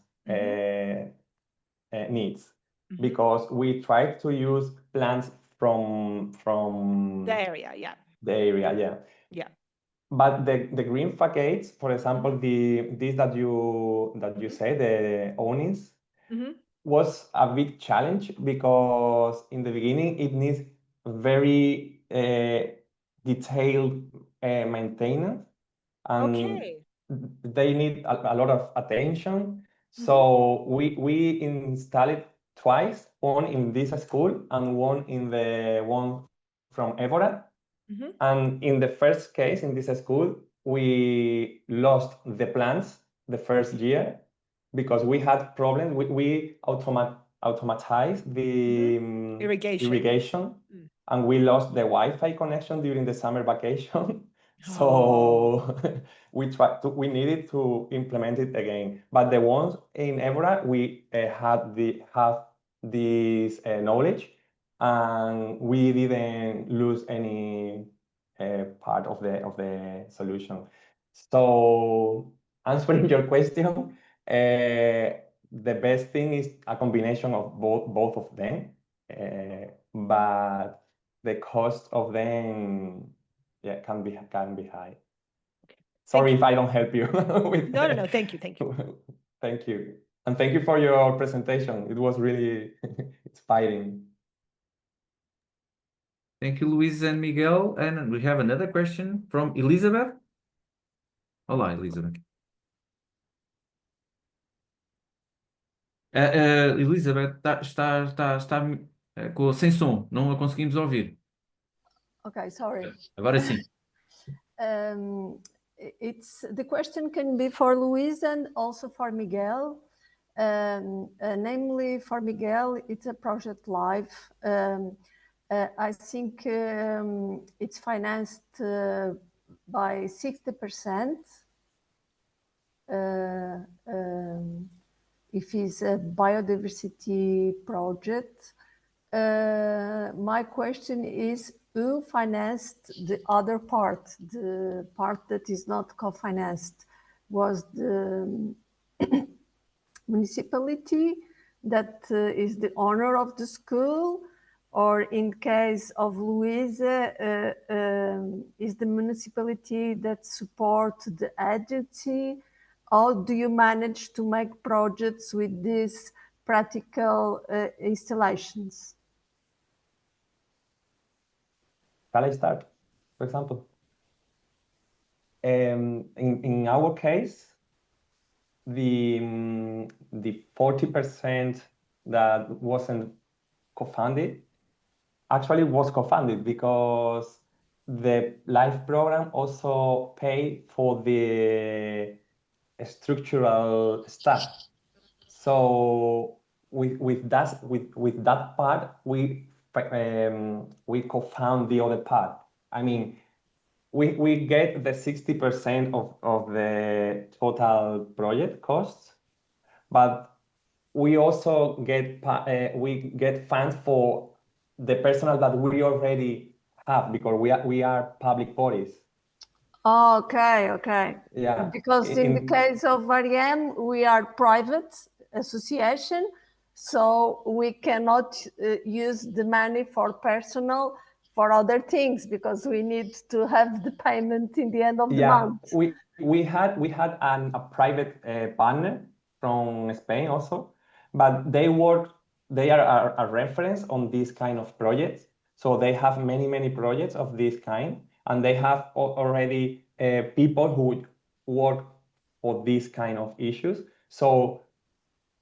needs because we try to use plants from the area, the area, But the green facades, for example, this that you say, the awnings, was a big challenge because in the beginning it needs very detailed maintenance, and they need a lot of attention. So we installed it twice, one in this school and one in the one from Évora. And in the first case, in this school, we lost the plants the first year because we had problems. We automatized the irrigation, and we lost the Wi-Fi connection during the summer vacation. So we needed to implement it again. But the ones in Évora, we have this knowledge, and we didn't lose any part of the solution. So answering your question, the best thing is a combination of both of them, but the cost of them can be high. Sorry if I don't help you. No, thank you. Thank you. And thank you for your presentation. It was really inspiring. Thank you, Luis and Miguel. And we have another question from Elizabeth. Olá, Elizabeth. Elizabeth, está sem som, não a conseguimos ouvir. Okay, sorry. Agora sim. The question can be for Luis and also for Miguel. Namely, for Miguel, it's a project live. I think it's financed by 60%. If it's a biodiversity project. My question is, who financed the other part, the part that is not co-financed? Was the municipality that is the owner of the school, or in case of Louise, is the municipality that support the agency? How do you manage to make projects with these practical installations? Shall I start, for example? In our case, the 40% that wasn't co-funded actually was co-funded because the LIFE program also paid for the structural stuff. So with that part, we co-found the other part. I mean, we get the 60% of the total project costs, but we also get funds for the personnel that we already have because we are public bodies. Okay. Yeah. Because in the case of REM, we are private association, so we cannot use the money for personnel for other things because we need to have the payment in the end of the month. We had a private partner from Spain also, but they are a reference on this kind of projects. So they have many projects of this kind, and they have already people who work for these kind of issues. So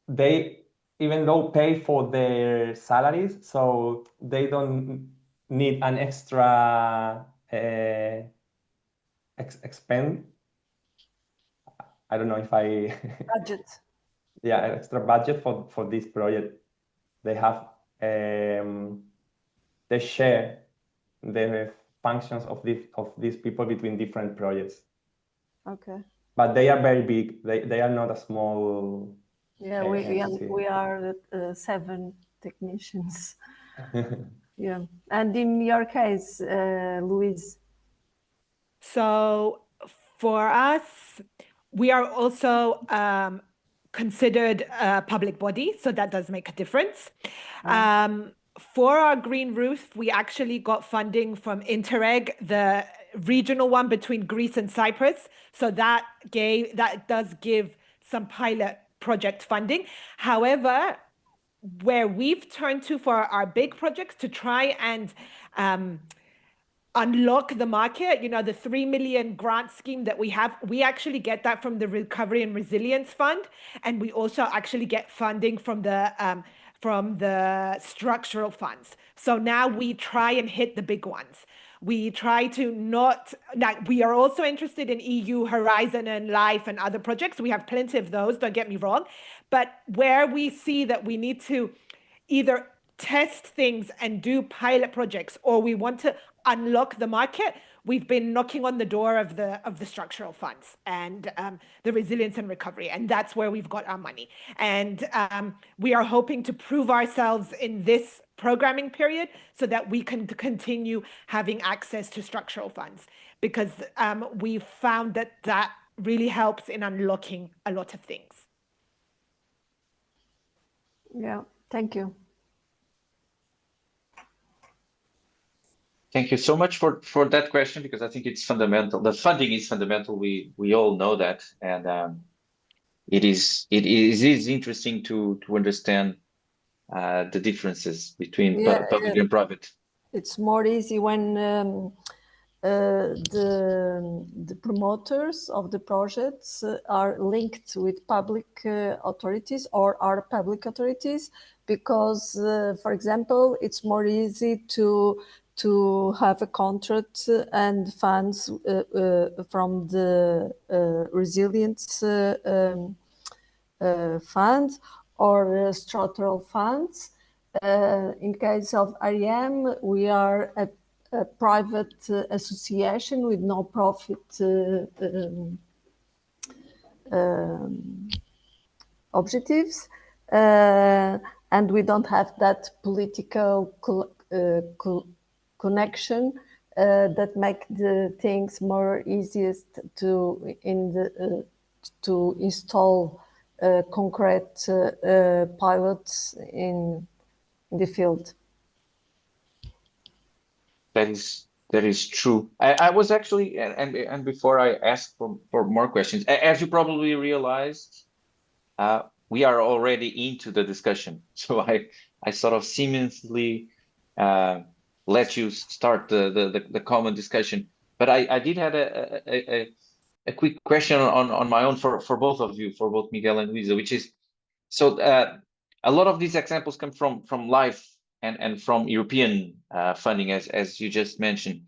they, even though pay for their salaries, so they don't need an extra expend. I don't know if I budget. Yeah, extra budget for this project. They have they share the functions of these people between different projects. Okay. But they are very big. They are not a small. Yeah, we are 7 technicians. Yeah, and in your case, Louise. So for us, we are also considered a public body, so that does make a difference. For our green roof, we actually got funding from Interreg, the regional one between Greece and Cyprus. So that does give some pilot project funding. However, where we've turned to for our big projects to try and unlock the market, the 3 million grant scheme that we have, we actually get that from the Recovery and Resilience Fund, and we also actually get funding from the structural funds. So now we try and hit the big ones. We try to we are also interested in EU Horizon and LIFE and other projects. We have plenty of those, don't get me wrong. But where we see that we need to either test things and do pilot projects, or we want to unlock the market, we've been knocking on the door of the structural funds and the resilience and recovery, and that's where we've got our money. And we are hoping to prove ourselves in this programming period so that we can continue having access to structural funds, because we've found that really helps in unlocking a lot of things. Yeah, thank you. Thank you so much for that question, because I think it's fundamental. The funding is fundamental. We all know that, and it is interesting to understand the differences between public and private. It's more easy when the promoters of the projects are linked with public authorities or are public authorities, because, for example, it's more easy to have a contract and funds from the resilience funds or structural funds. In case of REM, we are a private association with no profit objectives, and we don't have that political connection that make the things more easiest to install concrete pilots in the field. That is true. I was actually, and before I ask for more questions, as you probably realized, we are already into the discussion. So I sort of seamlessly let you start the common discussion. But I did have a quick question on my own for both of you, for both Miguel and Luisa, which is, so a lot of these examples come from LIFE and from European funding, as you just mentioned.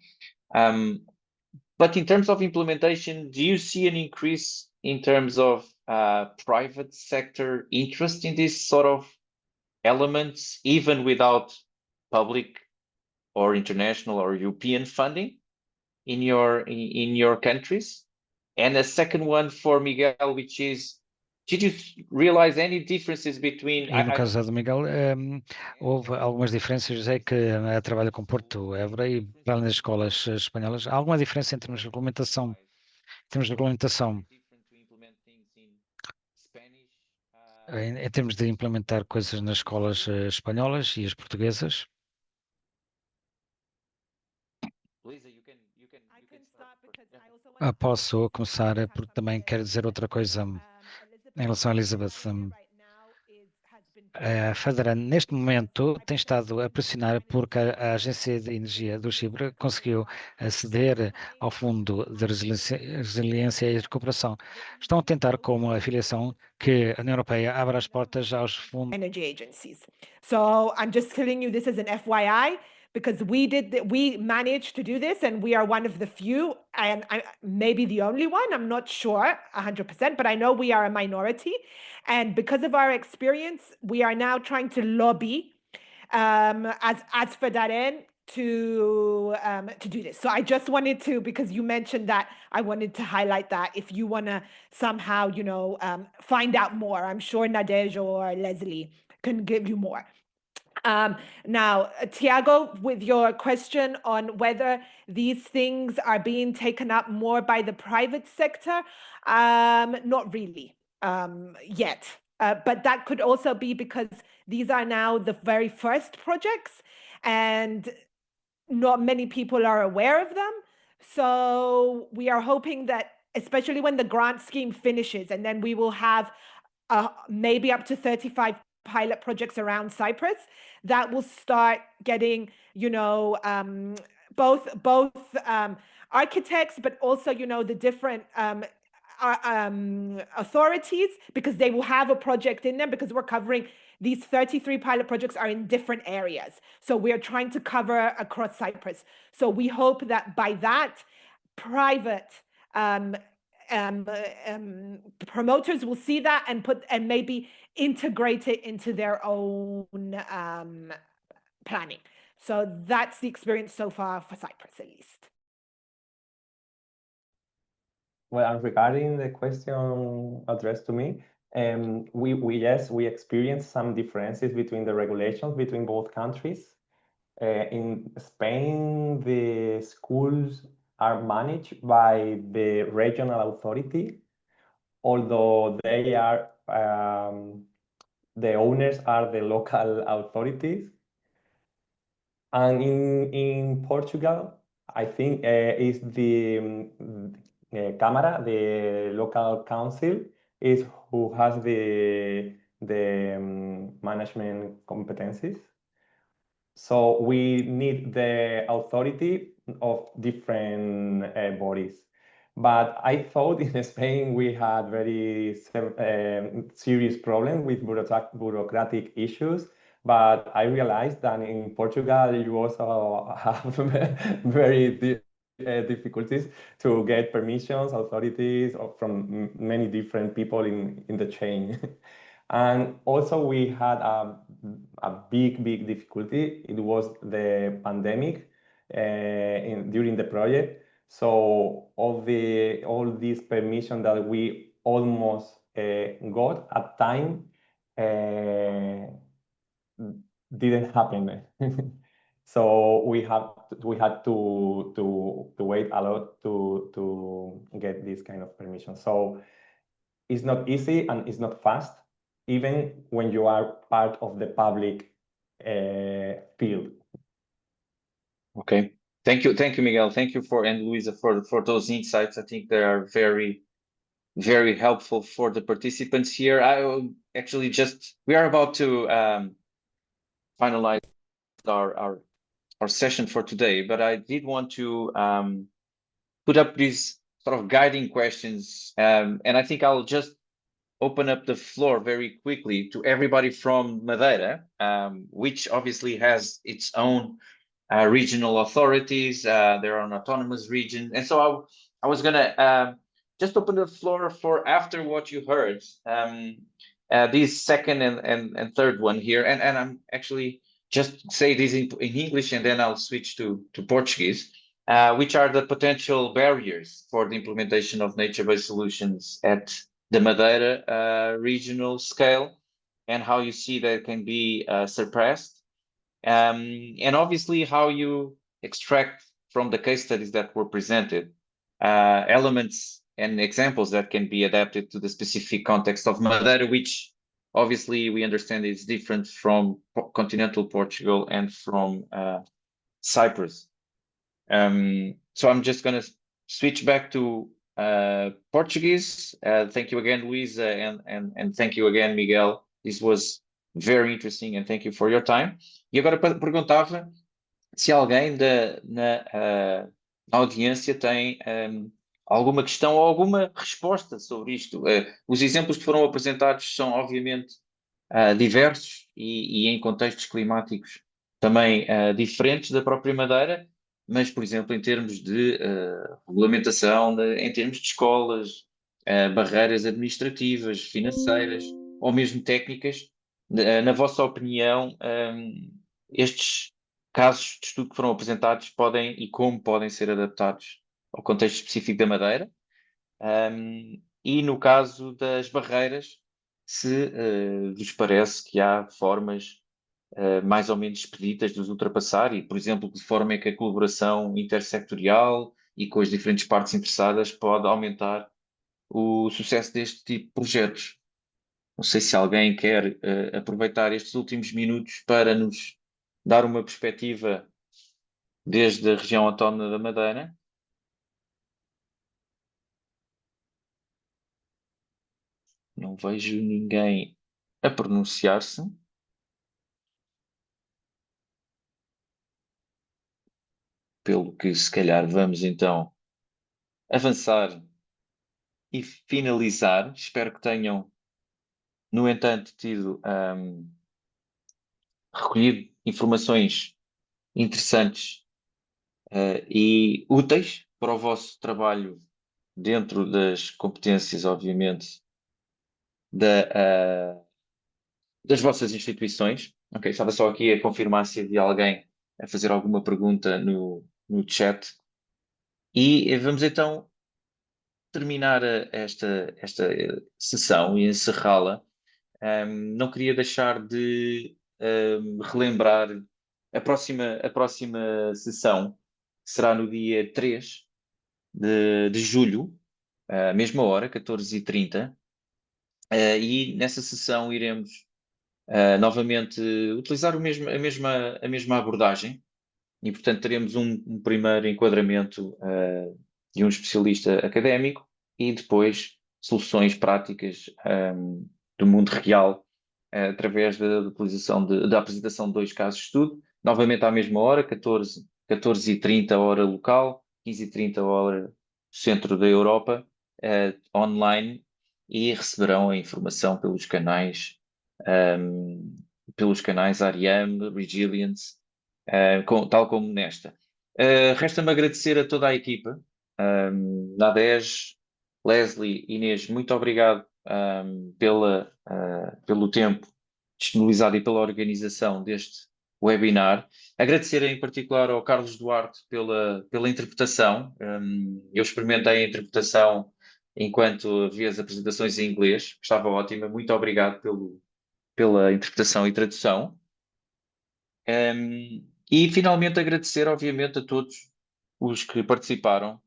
But in terms of implementation, do you see an increase in terms of private sector interest in these sort of elements, even without public or international or European funding in your countries? And a second one for Miguel, which is, did you realize any differences between? E no caso do Miguel, houve algumas diferenças, é que trabalha com Porto Évora e para além das escolas espanholas, há alguma diferença em termos de regulamentação? Em termos de regulamentação, em termos de implementar coisas nas escolas espanholas e as portuguesas? Posso começar, porque também quero dizer outra coisa em relação a Elizabeth. A Federa, neste momento, tem estado a pressionar porque a Agência de Energia do Chipre conseguiu aceder ao Fundo de Resiliência e Recuperação. Estão a tentar, com uma afiliação, que a União Europeia abra as portas aos fundos. Energy agencies. So I'm just telling you this as an FYI, because we managed to do this, and we are one of the few, and maybe the only one, I'm not sure 100%, but I know we are a minority. And because of our experience, we are now trying to lobby as Fedaren to do this. So I just wanted to, because you mentioned that, I wanted to highlight that if you want to somehow, find out more, I'm sure Nadej or Leslie can give you more. Now, Tiago, with your question on whether these things are being taken up more by the private sector, not really yet. But that could also be because these are now the very first projects and not many people are aware of them. So we are hoping that, especially when the grant scheme finishes, and then we will have maybe up to 35 pilot projects around Cyprus, that will start getting, both architects, but also, the different authorities, because they will have a project in them, because we're covering these 33 pilot projects are in different areas. So we are trying to cover across Cyprus. So we hope that by that, private promoters will see that and maybe integrate it into their own planning. So that's the experience so far for Cyprus, at least. Well, and regarding the question addressed to me, we experienced some differences between the regulations between both countries. In Spain, the schools are managed by the regional authority, although they are the owners are the local authorities. And in Portugal, I think is the Câmara, the local council, is who has the management competencies. So we need the authority of different bodies. But I thought in Spain we had very serious problems with bureaucratic issues. But I realized that in Portugal you also have very difficulties to get permissions, authorities from many different people in the chain. And also we had a big difficulty. It was the pandemic during the project. So all these permission that we almost got at time didn't happen. So we had to wait a lot to get this kind of permission. So it's not easy and it's not fast, even when you are part of the public field. Okay. Thank you, Miguel. Thank you and Luisa for those insights. I think they are very, very helpful for the participants here. We are about to finalize our session for today, but I did want to put up these sort of guiding questions, and I think I'll just open up the floor very quickly to everybody from Madeira, which obviously has its own regional authorities, their own autonomous region. And so I was gonna just open the floor for, after what you heard, this second and third one here. And I'm actually just say this in English, and then I'll switch to Portuguese, which are the potential barriers for the implementation of nature-based solutions at the Madeira regional scale, and how you see that can be surpassed. And obviously how you extract from the case studies that were presented elements and examples that can be adapted to the specific context of Madeira, which obviously we understand is different from continental Portugal and from Cyprus. So I'm just going to switch back to Portuguese. Thank you again, Luisa, and thank you again, Miguel. This was very interesting, and thank you for your time. E agora perguntava se alguém na audiência tem alguma questão ou alguma resposta sobre isto. Os exemplos que foram apresentados são obviamente diversos e em contextos climáticos também diferentes da própria Madeira, mas, por exemplo, em termos de regulamentação, em termos de escolas, barreiras administrativas, financeiras ou mesmo técnicas, na vossa opinião, estes casos de estudo que foram apresentados podem e como podem ser adaptados ao contexto específico da Madeira? E no caso das barreiras, se vos parece que há formas mais ou menos expeditas de os ultrapassar e, por exemplo, de forma é que a colaboração intersectorial e com as diferentes partes interessadas pode aumentar o sucesso deste tipo de projetos. Não sei se alguém quer aproveitar estes últimos minutos para nos dar uma perspectiva desde a região autónoma da Madeira. Não vejo ninguém a pronunciar-se. Pelo que, se calhar, vamos então avançar e finalizar. Espero que tenham, no entanto, tido recolhido informações interessantes e úteis para o vosso trabalho dentro das competências, obviamente, das vossas instituições. Ok, estava só aqui a confirmar se havia alguém a fazer alguma pergunta no chat. E vamos então terminar esta sessão e encerrá-la. Não queria deixar de relembrar a próxima sessão, que será no dia 3 de julho, à mesma hora, 14h30. E nessa sessão iremos novamente utilizar a mesma abordagem, e portanto teremos um primeiro enquadramento de um especialista académico e depois soluções práticas do mundo real através da utilização da apresentação de 2 casos de estudo, novamente à mesma hora, 14h30 hora local, 15h30 hora centro da Europa, online, e receberão a informação pelos canais Ariane, Resilience, tal como nesta. Resta-me agradecer a toda a equipa, Nadege, Leslie, Inês, muito obrigado pelo tempo disponibilizado e pela organização deste webinar. Agradecer em particular ao Carlos Duarte pela interpretação. Eu experimentei a interpretação enquanto havia as apresentações em inglês, estava ótima. Muito obrigado pela interpretação e tradução. E finalmente agradecer, obviamente, a todos os que participaram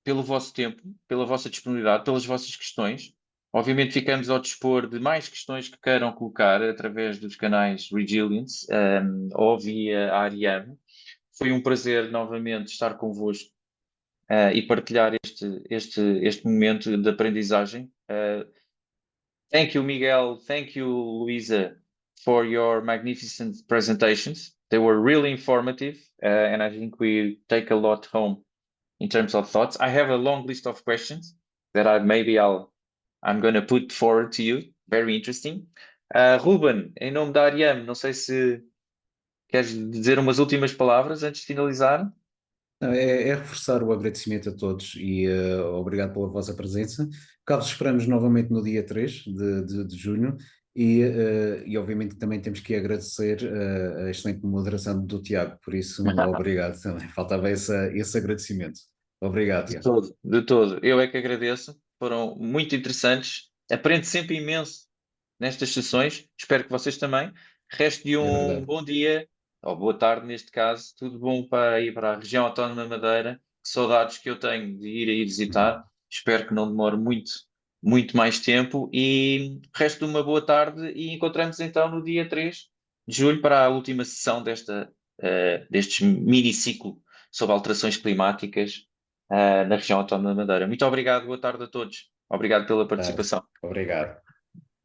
pelo vosso tempo, pela vossa disponibilidade, pelas vossas questões. Obviamente ficamos ao dispor de mais questões que queiram colocar através dos canais Regilience ou via a Ariane. Foi um prazer novamente estar convosco e partilhar este momento de aprendizagem. Thank you, Miguel. Thank you, Luisa, for your magnificent presentations. They were really informative, and I think we take a lot home in terms of thoughts. I have a long list of questions that I'm going to put forward to you. Very interesting. Ruben, em nome da Ariane, não sei se queres dizer umas últimas palavras antes de finalizar. Não, é reforçar o agradecimento a todos e obrigado pela vossa presença. Cá vos esperamos novamente no dia 3 de junho e obviamente também temos que agradecer a excelente moderação do Tiago, por isso obrigado também. Faltava esse agradecimento. Obrigado, Tiago. De todo. Eu é que agradeço. Foram muito interessantes. Aprendo sempre imenso nestas sessões. Espero que vocês também. Resto de um bom dia, ou boa tarde neste caso. Tudo bom para ir para a região autónoma da Madeira. Que saudades que eu tenho de ir aí visitar. Espero que não demore muito mais tempo. E resto de uma boa tarde e encontramos então no dia 3 de julho para a última sessão deste mini-ciclo sobre alterações climáticas na região autónoma da Madeira. Muito obrigado, boa tarde a todos. Obrigado pela participação. Obrigado.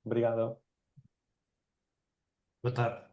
Obrigado. Boa tarde.